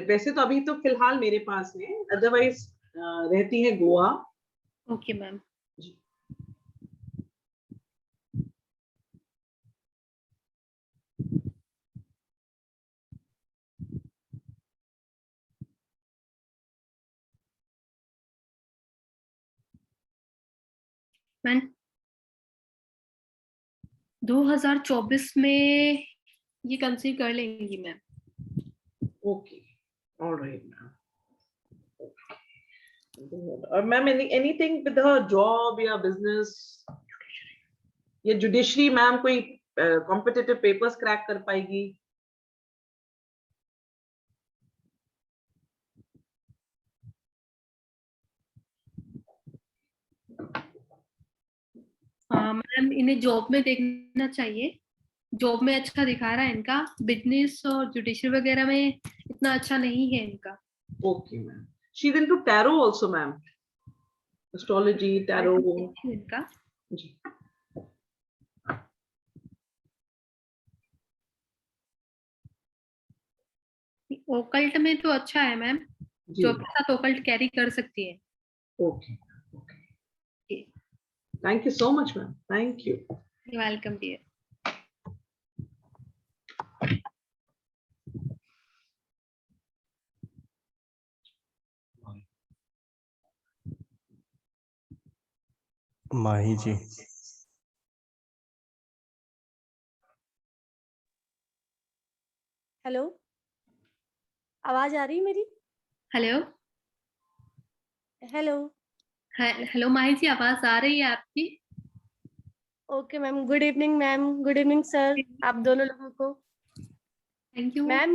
वैसे तो अभी तो फिलहाल मेरे पास है, अदरवाइज रहती है गोवा। Okay ma'am. मैम 2024 में ये कंसीव कर लेंगी मैम। Okay, alright ma'am. और ma'am anything with her job या बिजनेस या जुडिशरी, मैम कोई कॉम्पिटिटिव पेपर्स क्रैक कर पाएगी? मैम इन्हें जॉब में देखना चाहिए, जॉब में अच्छा दिखा रहा है इनका, बिजनेस और जुडिशरी वगैरह में इतना अच्छा नहीं है इनका। Okay ma'am, she is into tarot also ma'am, astrology, tarot. इनका जी ओकल्ट में तो अच्छा है मैम, जॉब के साथ ओकल्ट कैरी कर सकती है। Okay, thank you so much ma'am, thank you. Welcome dear. Mahi ji. Hello, आवाज आ रही है मेरी? Hello hello. Hello Mahi ji, आवाज आ रही है आपकी? Okay ma'am, good evening ma'am, good evening sir, आप दोनों लोगों को। थैंक यू मैम,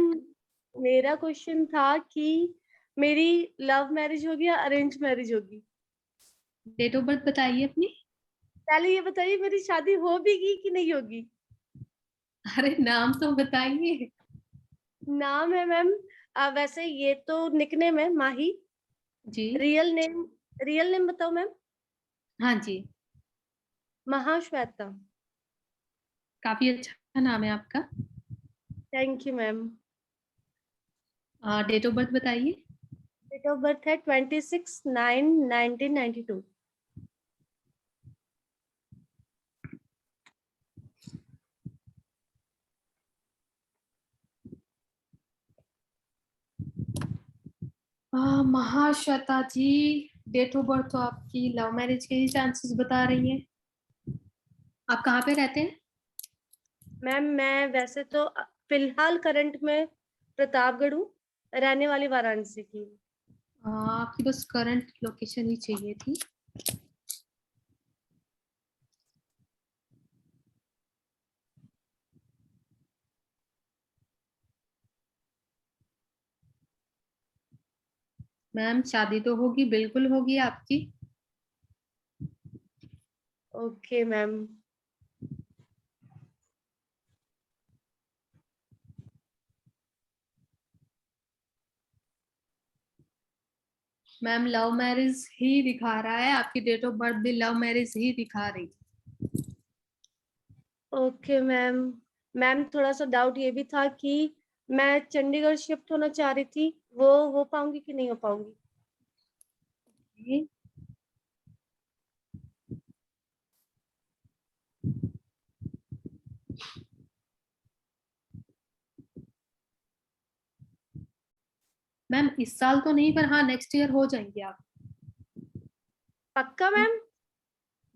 मेरा क्वेश्चन था कि मेरी लव मैरिज होगी या अरेंज मैरिज होगी? डेट ऑफ बर्थ बताइए अपनी। पहले ये बताइए मेरी शादी होगी कि नहीं होगी? अरे नाम तो बताइए। नाम है मैम, वैसे ये तो निकनेम है माही जी। रियल नेम बताओ मैम। हाँ जी, महाश्वेता। काफी अच्छा नाम है आपका। Thank you ma'am. Date of birth बताइए। डेट ऑफ बर्थ है 26/9/1992। Mahashweta ji, date of birth तो आपकी लव मैरिज के ही चांसेस बता रही है। आप कहाँ पे रहते हैं? मैम मैं वैसे तो फिलहाल करंट में प्रतापगढ़ हूँ, रहने वाली वाराणसी की। आपकी बस करंट लोकेशन ही चाहिए थी। मैम शादी तो होगी, बिल्कुल होगी आपकी। Okay ma'am. Ma'am love marriage ही दिखा रहा है, आपकी डेट ऑफ बर्थ भी लव मैरिज ही दिखा रही। Okay ma'am. मैम थोड़ा सा डाउट ये भी था कि मैं चंडीगढ़ शिफ्ट होना चाह रही थी, वो हो पाऊंगी कि नहीं हो पाऊंगी? मैम इस साल तो नहीं, पर हाँ नेक्स्ट ईयर हो जाएंगे आप। पक्का मैम?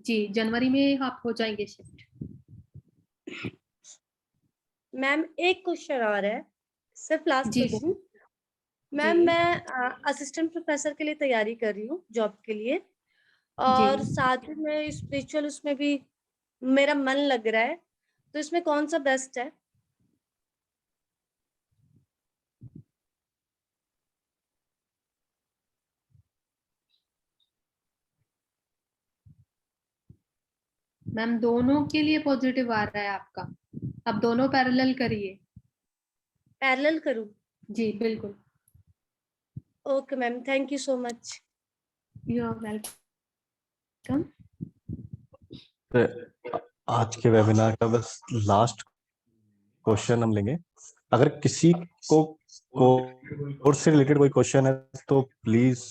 जी, जनवरी में आप हो जाएंगे शिफ्ट। मैम एक क्वेश्चन और है, सिर्फ लास्ट जी क्वेश्चन। मैम मैं असिस्टेंट प्रोफेसर के लिए तैयारी कर रही हूँ जॉब के लिए, और साथ ही में स्पिरिचुअल उसमें भी मेरा मन लग रहा है, तो इसमें कौन सा बेस्ट है? मैम दोनों के लिए पॉजिटिव आ रहा है आपका, अब दोनों पैरेलल करिए। पैरेलल करूँ? जी बिल्कुल। Okay ma'am, thank you so much. You are welcome. आज के वेबिनार का बस लास्ट क्वेश्चन हम लेंगे। अगर किसी को कोर्स से रिलेटेड कोई क्वेश्चन है तो please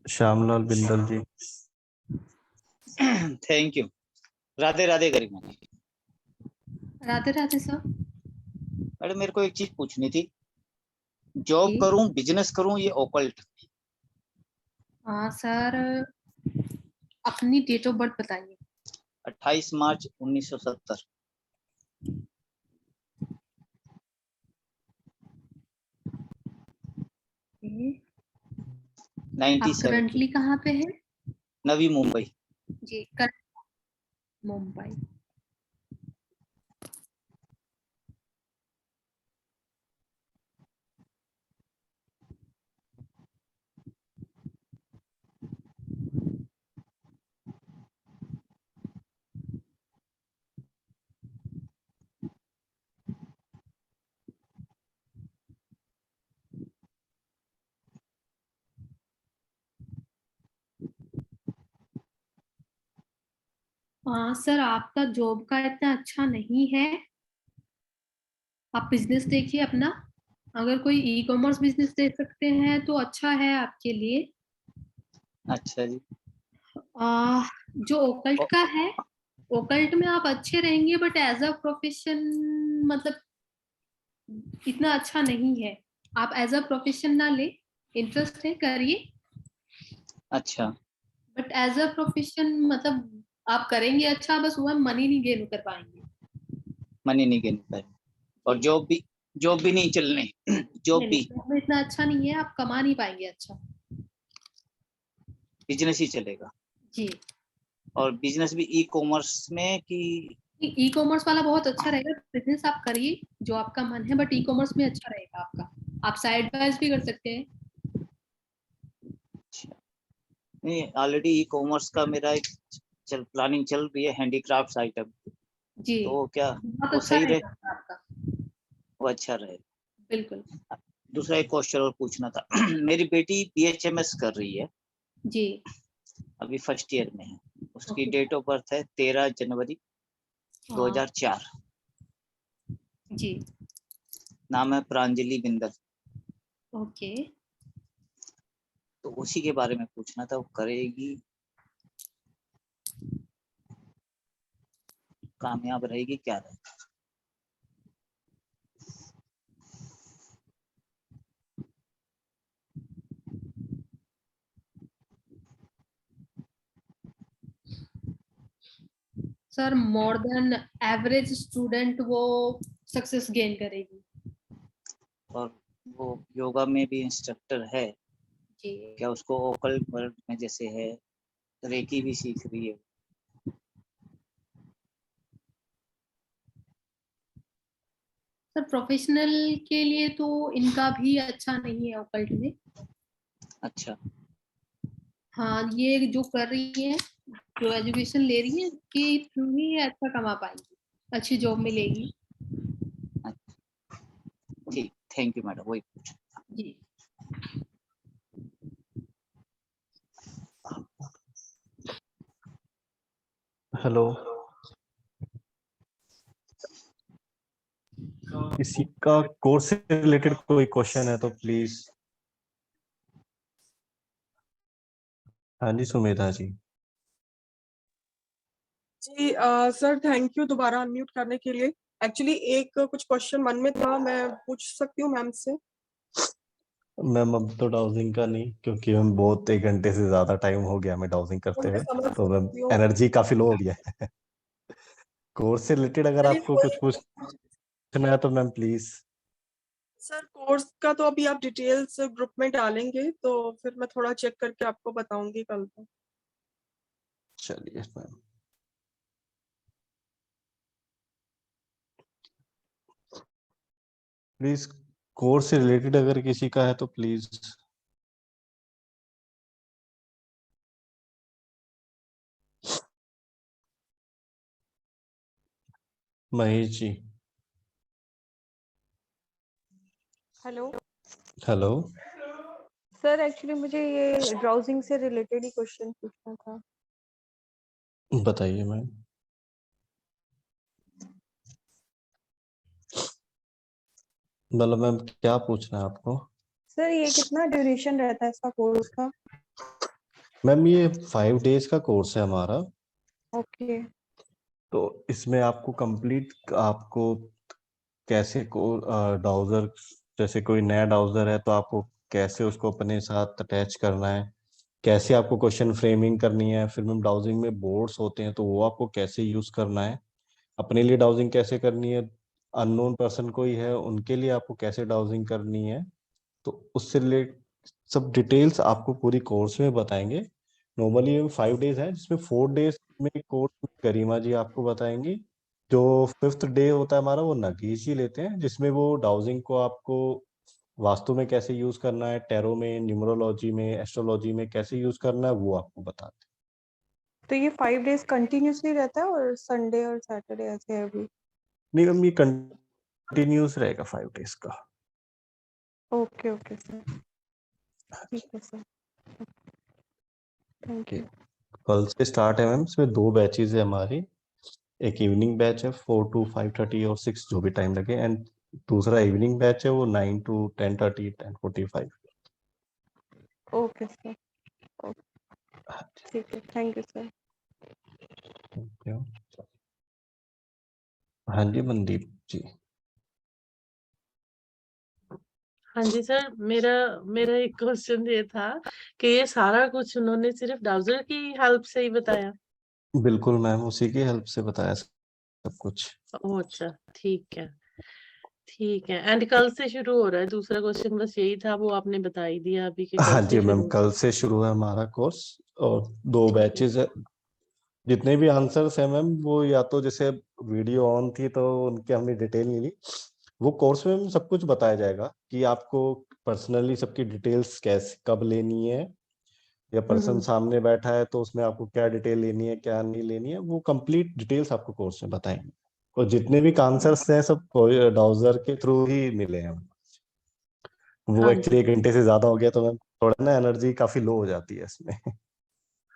Shyamlal Bindal ji. Thank you. Radhe Radhe Garima. Radhe Radhe sir. Madam मेरे को एक चीज पूछनी थी, जॉब करूं बिजनेस करूं ये ओकल्ट, सर अपनी डेट ऑफ बर्थ बताइए। 28 मार्च 1970। आप करंटली कहाँ पे हैं? नवी मुंबई। जी मुंबई। सर आपका जॉब का इतना अच्छा नहीं है, आप बिजनेस देखिए अपना। अगर कोई ई कॉमर्स बिजनेस देख सकते हैं तो अच्छा है आपके लिए। अच्छा जी। जो ओकल्ट का है, ओकल्ट में आप अच्छे रहेंगे बट एज अ प्रोफेशन मतलब इतना अच्छा नहीं है। आप एज अ प्रोफेशन ना ले, इंटरेस्ट है करिए, अच्छा। बट एज अ प्रोफेशन मतलब आप करेंगे अच्छा, बस वह मनी नहीं गेन कर पाएंगे। मनी नहीं गेन पाएंगे और जॉब भी नहीं चलने। जॉब भी जॉब में इतना अच्छा नहीं है, आप कमा नहीं पाएंगे अच्छा। बिजनेस ही चलेगा जी। और बिजनेस भी ई कॉमर्स में कि ई कॉमर्स वाला बहुत अच्छा रहेगा, बिजनेस आप करिए जो आपका मन है, बट ई कॉमर्स में अच्छा रहेगा आपका। आप साइड बाय भी कर सकते हैं। नहीं, ऑलरेडी ई कॉमर्स का मेरा एक प्लानिंग चल रही है, हैंडीक्राफ्ट्स आइटम। जी तो क्या बहुत वो अच्छा सही रहे? रहेगा आपका। वो अच्छा रहेगा। बिल्कुल। दूसरा एक क्वेश्चन और पूछना था। मेरी बेटी BHMS कर रही है जी, अभी फर्स्ट ईयर में है। उसकी डेट ऑफ बर्थ है 13 जनवरी 2004। जी। नाम है प्रांजलि बिंदल। ओके। तो उसी के बारे में पूछना था, वो करेगी, कामयाब रहेगी, क्या रहेगा? Sir more than average student वो सक्सेस गेन करेगी। और वो योगा में भी इंस्ट्रक्टर है जी। क्या? उसको ओकल्ट वर्ल्ड में जैसे है, रेकी भी सीख रही है। सर प्रोफेशनल के लिए तो इनका भी अच्छा नहीं है ओकल्ट में। अच्छा। हाँ, ये जो कर रही है, जो एजुकेशन ले रही है, कि थ्रू ही अच्छा कमा पाएंगी, अच्छी जॉब मिलेगी। ठीक, थैंक यू मैडम, वही पूछा। जी। हेलो, किसी का कोर्स से रिलेटेड कोई क्वेश्चन है तो प्लीज। हाँ जी सुमेधा जी। जी सर थैंक यू दोबारा अनम्यूट करने के लिए। एक्चुअली एक कुछ क्वेश्चन मन में था, मैं पूछ सकती हूँ मैम से? मैम अब तो डाउजिंग का नहीं, क्योंकि हम बहुत 1 घंटे से ज्यादा टाइम हो गया हमें डाउजिंग करते हुए, तो मैम एनर्जी काफी लो हो गया है। कोर्स से रिलेटेड अगर आपको कुछ पूछना है तो मैम प्लीज। सर कोर्स का तो अभी आप डिटेल्स ग्रुप में डालेंगे तो फिर मैं थोड़ा चेक करके आपको बताऊंगी कल को। चलिए मैम। प्लीज कोर्स से रिलेटेड अगर किसी का है तो please. Mahesh ji. Hello hello. Sir, actually मुझे ये ब्राउजिंग से रिलेटेड ही क्वेश्चन पूछना था। बताइए मैम। मतलब मैम क्या पूछना है आपको? सर ये कितना ड्यूरेशन रहता है इसका कोर्स का? मैम ये 5 डेज का कोर्स है हमारा। ओके। तो इसमें आपको कंप्लीट, आपको कैसे को डाउजर, जैसे कोई नया डाउजर है तो आपको कैसे उसको अपने साथ अटैच करना है, कैसे आपको क्वेश्चन फ्रेमिंग करनी है, फिर मैम डाउजिंग में बोर्ड्स होते हैं तो वो आपको कैसे यूज करना है, अपने लिए डाउजिंग कैसे करनी है, अननोन पर्सन कोई है उनके लिए आपको कैसे डाउजिंग करनी है, तो उससे रिलेट सब डिटेल्स आपको पूरी कोर्स में बताएंगे। नॉर्मली 5 डेज है जिसमें 4 डेज में कोर्स गरिमा जी आपको बताएंगी। जो 5th डे होता है हमारा वो नगीश जी लेते हैं, जिसमें वो डाउजिंग को आपको वास्तु में कैसे यूज करना है, टैरो में, न्यूमरोलॉजी में, एस्ट्रोलॉजी में कैसे यूज करना है वो आपको बताते तो ये 5 डेज कंटिन्यूसली रहता है और संडे और सैटरडे ऐसे है अभी? हैं। नहीं मैम ये कंटिन्यूस रहेगा 5 डेज का। ओके ओके सर, ठीक है सर, थैंक यू। कल से स्टार्ट है मैम, इसमें 2 बैचेज है हमारी। एक इवनिंग बैच है 4 to 5:30 और 6 जो भी टाइम लगे, एंड दूसरा इवनिंग बैच है वो 9 to 10:30 10:45। ओके सर, ठीक है, thank you sir. Thank you. हाँ जी मनदीप जी। हाँ जी सर, मेरा मेरा एक क्वेश्चन ये था कि ये सारा कुछ उन्होंने सिर्फ डाउजर की हेल्प से ही बताया? बिल्कुल मैम, उसी की हेल्प से बताया सब कुछ। ओह अच्छा, ठीक है ठीक है। एंड कल से शुरू हो रहा है? दूसरा क्वेश्चन बस यही था, वो आपने बता ही दिया अभी कि हाँ कल जी से मैम, शुरू। कल से शुरू है हमारा कोर्स और 2 ठीक है बैचेज है। जितने भी आंसर्स है मैम वो या तो जैसे वीडियो ऑन थी तो उनके हमने डिटेल नहीं ली, वो कोर्स में मैम सब कुछ बताया जाएगा कि आपको पर्सनली सबकी डिटेल्स कैसे कब लेनी है, या पर्सन सामने बैठा है तो उसमें आपको क्या डिटेल लेनी है क्या नहीं लेनी है, वो कंप्लीट डिटेल्स आपको कोर्स में बताएंगे। और जितने भी आंसर्स हैं सब डाउजर के थ्रू ही मिले हैं। वो हाँ एक्चुअली जी 1 घंटे से ज्यादा हो गया तो मैम थोड़ा ना एनर्जी काफी लो हो जाती है इसमें।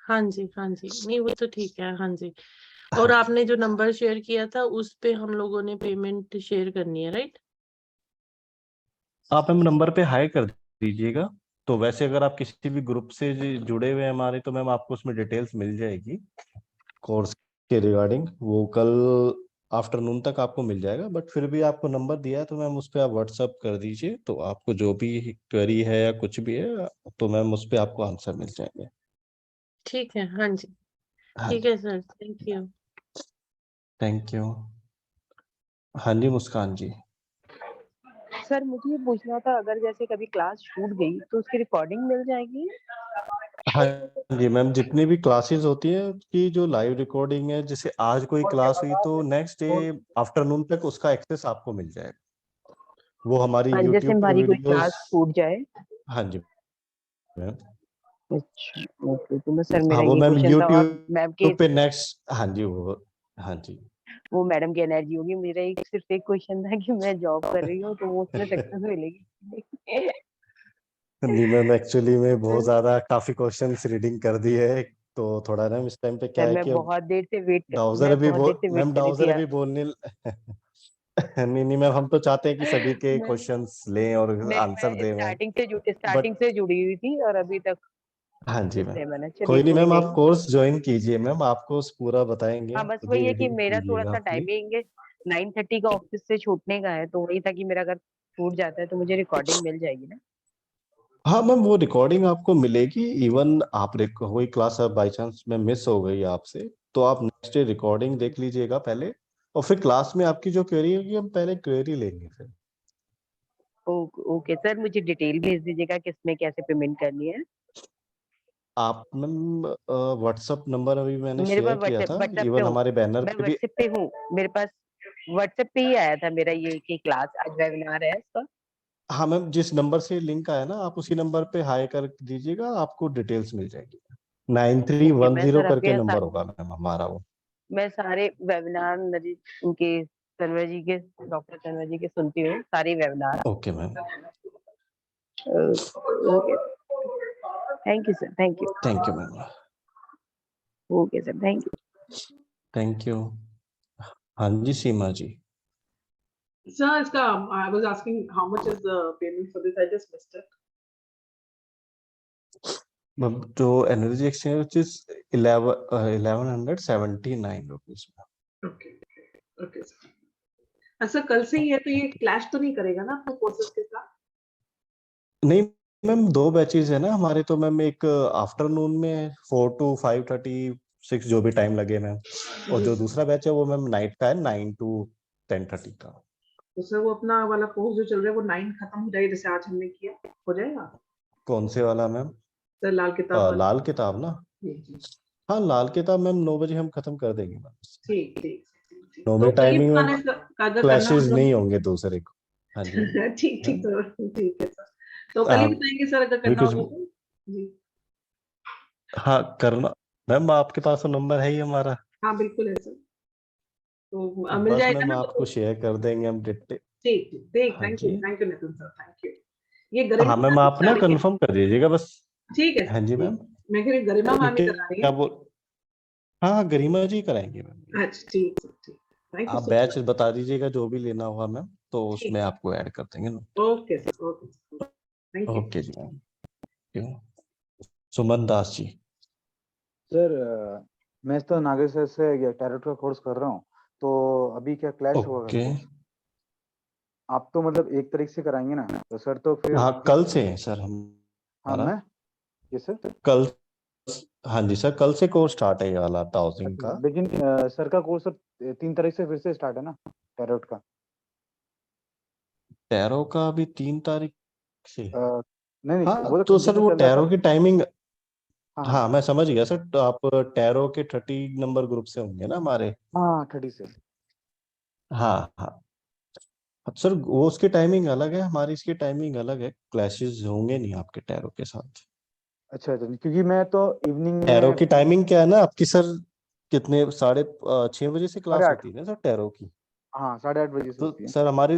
हाँ जी हाँ जी, नहीं वो तो ठीक है। हाँ जी, और आपने जो नंबर शेयर किया था उस पे हम लोगों ने पेमेंट शेयर करनी है, राइट? आप मैम नंबर पे हाई कर दीजिएगा, तो वैसे अगर आप किसी भी ग्रुप से जुड़े हुए हैं हमारे तो मैम आपको उसमें डिटेल्स मिल जाएगी कोर्स के रिगार्डिंग, वो कल आफ्टरनून तक आपको मिल जाएगा। बट फिर भी आपको नंबर दिया है तो मैम उस पर आप व्हाट्सअप कर दीजिए, तो आपको जो भी क्वेरी है या कुछ भी है तो मैम उस पर आपको आंसर मिल जाएंगे। ठीक है, हाँ जी हाँ ठीक है sir, thank you. Thank you. हाँ जी मुस्कान जी। सर मुझे ये पूछना था, अगर जैसे कभी क्लास छूट गई तो उसकी रिकॉर्डिंग मिल जाएगी? हाँ जी मैम, जितनी भी क्लासेस होती है उसकी जो लाइव रिकॉर्डिंग है, जैसे आज कोई क्लास हुई तो नेक्स्ट डे आफ्टरनून तक उसका एक्सेस आपको मिल जाएगा। वो हमारी हाँ, जैसे यूट्यूब पे हमारी कोई वीडियोस। क्लास छूट जाए। हाँ जी मैम। अच्छा ओके, तो मैं सर हाँ मेरा वो ये मैम क्वेश्चन था, और मैम के यूट्यूब पे नेक्स्ट, हाँ जी हाँ जी। वो मैडम की एनर्जी होगी। मेरा एक सिर्फ एक क्वेश्चन था कि मैं जॉब कर रही हूँ तो वो उसमें सक्सेस मिलेगी? नहीं मैम, एक्चुअली में बहुत ज्यादा काफी क्वेश्चंस रीडिंग कर दी है, तो थोड़ा ना इस टाइम पे क्या सर है मैं कि अब बहुत देर से वेट डाउजर भी मैम कर रही थी डाउजर यार। भी बोलने नहीं नहीं मैम, हम तो चाहते हैं कि सभी के मैं क्वेश्चंस लें और आंसर मैं दें मैम। स्टार्टिंग बट से जुड़ी हुई थी और अभी तक हाँ जी मैम, इसलिए मैंने चलिए कोई नहीं थोड़ी मैम, देर। आप कोर्स ज्वाइन कीजिए मैम, आपको पूरा बताएंगे, हाँ बस खुद ही वही है कि रीडिंग मेरा थोड़ा कीजिएगा सा अपनी। टाइमिंग 9:30 का ऑफिस से छूटने का है, तो वही था कि मेरा अगर छूट जाता है तो मुझे रिकॉर्डिंग मिल जाएगी ना? हाँ मैम, वो रिकॉर्डिंग आपको मिलेगी। इवन आप कोई क्लास बाई चांस में मिस हो गई आपसे तो आप नेक्स्ट डे रिकॉर्डिंग देख लीजिएगा पहले, और फिर क्लास में आपकी जो क्वेरी होगी हम पहले क्वेरी लेंगे फिर। ओके सर, मुझे डिटेल भेज दीजिएगा किसमें कैसे पेमेंट करनी है। आप मैम व्हाट्सअप नंबर अभी मैंने मेरे शेयर पास किया था, व्हाट्सएप पे इवन हूँ, हमारे बैनर मैं पे भी। व्हाट्सएप पे हूँ। मेरे पास व्हाट्सएप पे ही आया था मेरा ये कि क्लास आज वेबिनार है इसका। हाँ मैम, जिस नंबर से लिंक आया ना आप उसी नंबर पे हाई कर दीजिएगा, आपको डिटेल्स मिल जाएगी। ओके, मैं 9310 सर करके आपके नंबर होगा मैम हमारा वो। मैं सारे वेबिनार उनके तनवर जी के, डॉक्टर तनवर जी के सुनती हूँ सारे webinar. Okay ma'am. Okay, thank you sir, thank you. Thank you ma'am. Okay sir, thank you. Thank you. हाँ जी सीमा जी। Sir, I was asking how much is the payment for this? I just missed it. जो एनर्जी एक्सचेंज इज 1179 रुपीज में। Okay sir. अच्छा कल से ही है तो ये क्लैश तो नहीं करेगा ना अपने कोर्सेज के साथ? नहीं मैम 2 बैचेस है ना हमारे, तो मैम एक आफ्टरनून में 4 to 5:30 6 जो भी टाइम लगे मैम, और जो दूसरा बैच है वो मैम नाइट का है 9 to 10:30 का। तो सर वो अपना वाला कोर्स जो चल रहा है वो 9 खत्म हो जाएगा, जैसे आज हमने किया, हो जाएगा? कौन से वाला मैम? सर लाल किताब वाला। लाल किताब ना? जी। हाँ लाल किताब मैम 9 बजे हम खत्म कर देंगे मैम। ठीक। 9 तो बजे करीब टाइमिंग में अगर करना क्लैशेस मतलब नहीं होंगे दूसरे को। हाँ जी ठीक तो ठीक है सर, तो कल ही बताएंगे सर अगर करना कुछ होगा तो। जी हाँ करना मैम, आपके पास तो नंबर है ही हमारा, हाँ बिल्कुल है सर, तो मिल बस जाएगा मैम ना आपको तो। शेयर कर देंगे हम डिटेल। ठीक हाँ थैंक जी you Nitin sir, thank you. ये गरिमा हाँ मैम, मैम आप करा ना रही है? कंफर्म कर दीजिएगा बस। ठीक है हाँ सर, जी मैम। मैं कह रही गरिमा मैम ही करा रही क्या है। बोल, हाँ गरिमा जी कराएंगे मैम। अच्छा ठीक थैंक यू आप सो बैच मच। बता दीजिएगा जो भी लेना होगा मैम, तो ठीक, उसमें आपको ऐड कर देंगे ना। Okay sir, thank you. Okay जी मैम। सुमन दास जी। सर मैं तो नागेश सर से टैरोट का कोर्स कर रहा हूँ, तो अभी क्या क्लैश होगा ओके कोर्स? आप तो मतलब 1 तारीख से कराएंगे ना, तो सर तो फिर हाँ कल से है सर हाँ हमारा। मैं ये सर कल, हाँ जी सर कल से कोर्स स्टार्ट है ये वाला हाउसिंग अच्छा, का। लेकिन सर का कोर्स सर 3 तारीख से फिर से स्टार्ट है ना टैरोट का? टैरो का अभी 3 तारीख से। नहीं हाँ वो तो तो सर कंटिन्यू वो चल रहा टैरो था। की टाइमिंग, हाँ हाँ मैं समझ गया सर, तो आप टैरो के 30 नंबर ग्रुप से होंगे ना हमारे। हाँ 30 से। हाँ सर वो उसकी टाइमिंग अलग है, हमारी इसकी टाइमिंग अलग है, क्लैशेस होंगे नहीं आपके टैरो के साथ। अच्छा क्योंकि मैं तो इवनिंग टैरो में की टाइमिंग क्या है ना आपकी सर, कितने 6:30 बजे से क्लास 8:30, होती है ना सर टैरो की? हाँ 8:30 बजे से तो होती है। सर हमारी,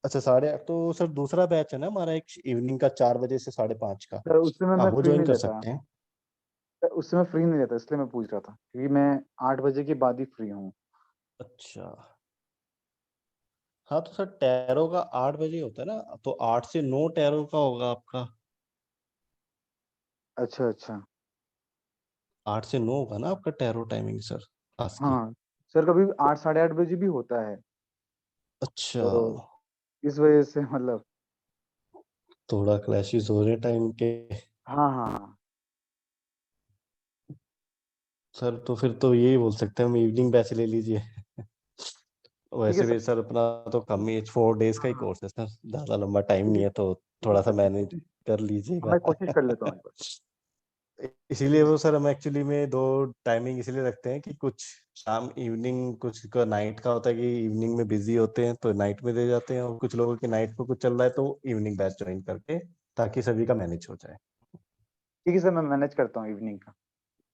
अच्छा 8:30, तो सर दूसरा बैच है ना हमारा एक इवनिंग का 4 बजे से 5:30 का, सर उस समय मैं आप वो फ्री ज्वाइन नहीं कर रहता, सकते हैं। सर उस समय फ्री नहीं रहता, इसलिए मैं पूछ रहा था, क्योंकि मैं 8 बजे के बाद ही फ्री हूँ। अच्छा हाँ तो सर टैरो का 8 बजे होता है ना, तो 8 से 9 टैरो का होगा आपका। अच्छा 8 से 9 होगा ना आपका टैरो टाइमिंग सर आज की। हाँ सर, कभी 8 साढ़े 8 बजे भी होता है, अच्छा तो इस वजह से मतलब थोड़ा क्लैशेस हो रहे हैं टाइम के। हाँ सर तो फिर तो यही बोल सकते हैं हम, इवनिंग बैच ले लीजिए। ठीक है वैसे सर। भी सर अपना तो कम ही 4 डेज का ही कोर्स है सर, ज्यादा लंबा टाइम नहीं है, तो ठीक है थोड़ा सा सर, मैनेज कर लीजिएगा। मैं कोशिश कर लेता हूँ एक बार। इसीलिए वो सर हम एक्चुअली में 2 टाइमिंग इसीलिए रखते हैं कि कुछ शाम इवनिंग, कुछ का नाइट का होता है कि इवनिंग में बिजी होते हैं तो नाइट में दे जाते हैं, और कुछ लोगों की नाइट को कुछ चल रहा है तो इवनिंग बैच ज्वाइन करके, ताकि सभी का मैनेज हो जाए। ठीक है सर, मैं मैनेज करता हूँ इवनिंग का।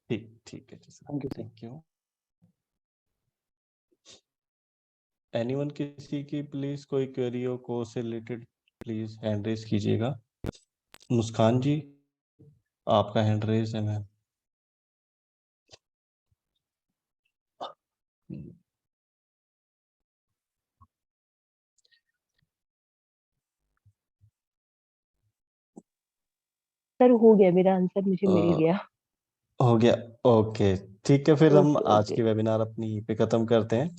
ठीक है जी sir, thank you sir. Thank you. Anyone किसी की प्लीज कोई क्वेरी हो कोर्स से रिलेटेड, प्लीज हैंड रेज कीजिएगा। मुस्कान जी आपका हैंड रेज है मैम। सर हो गया मेरा आंसर, मुझे मिल गया। हो गया, ओके ठीक है, फिर हम ओके आज ओके की वेबिनार अपनी यहीं पे खत्म करते हैं।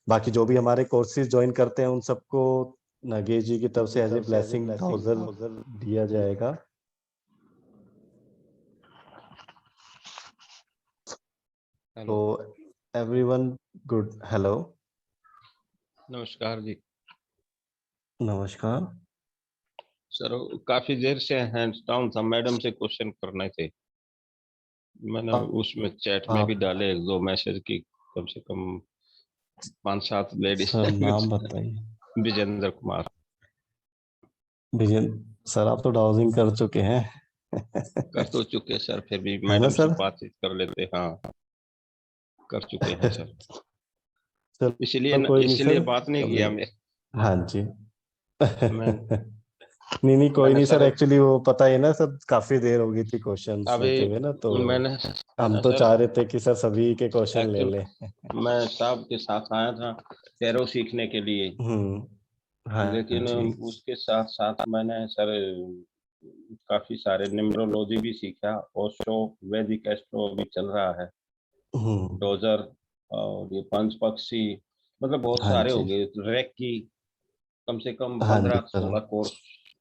बाकी जो भी हमारे कोर्सेज ज्वाइन करते हैं उन सबको नागेश जी की तरफ से एज ए ब्लेसिंग ट्राउजर दिया जाएगा। तो एवरीवन गुड, हेलो नमस्कार जी। नमस्कार सर काफी देर से हैंड्स डाउन था, मैडम से क्वेश्चन करने थे, मैंने उसमें चैट में भी डाले 1-2 मैसेज की, कम से कम 5-7 लेडीज। सर नाम बताइए। विजेंद्र कुमार। विजय सर आप तो डाउजिंग कर चुके हैं। कर तो चुके सर, फिर भी है ना मैडम से सर? बातचीत कर लेते। हाँ कर चुके हैं सर, चलो कोई नहीं इसीलिए सर, बात नहीं कभी, किया मैं। हाँ जी। मैं नहीं कोई मैंने नहीं सर, सर एक्चुअली वो पता है ना सर, काफी देर हो गई थी क्वेश्चंस होते हुए ना, तो अभी मैंने हम तो सर चाह रहे थे कि सर सभी के क्वेश्चन ले एक्चुअल ले। मैं साहब के साथ आया था टैरो सीखने के लिए, हाँ लेकिन जी उसके साथ साथ मैंने सर काफी सारे न्यूमरोलॉजी भी सीखा, ओशो, वैदिक एस्ट्रो भी चल रहा है, डोजर और ये पंच पक्षी, मतलब बहुत हाँ सारे हो जी गए, रैक की कम से कम हाँ जी सर 15-16 कोर्स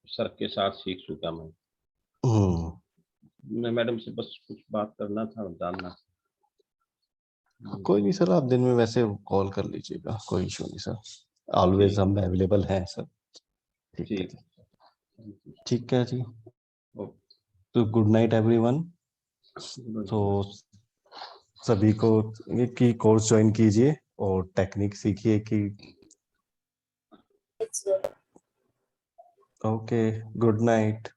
सर के साथ सीख चुका मैं। मैं मैडम से बस कुछ बात करना था, जानना। कोई नहीं सर, आप दिन में वैसे कॉल कर लीजिएगा, कोई इशू नहीं सर, ऑलवेज हम अवेलेबल हैं सर। ठीक है जी, ठीक है जी। तो गुड नाइट एवरीवन। तो सभी को की कोर्स ज्वाइन कीजिए और टेक्निक सीखिए कि ओके, गुड नाइट।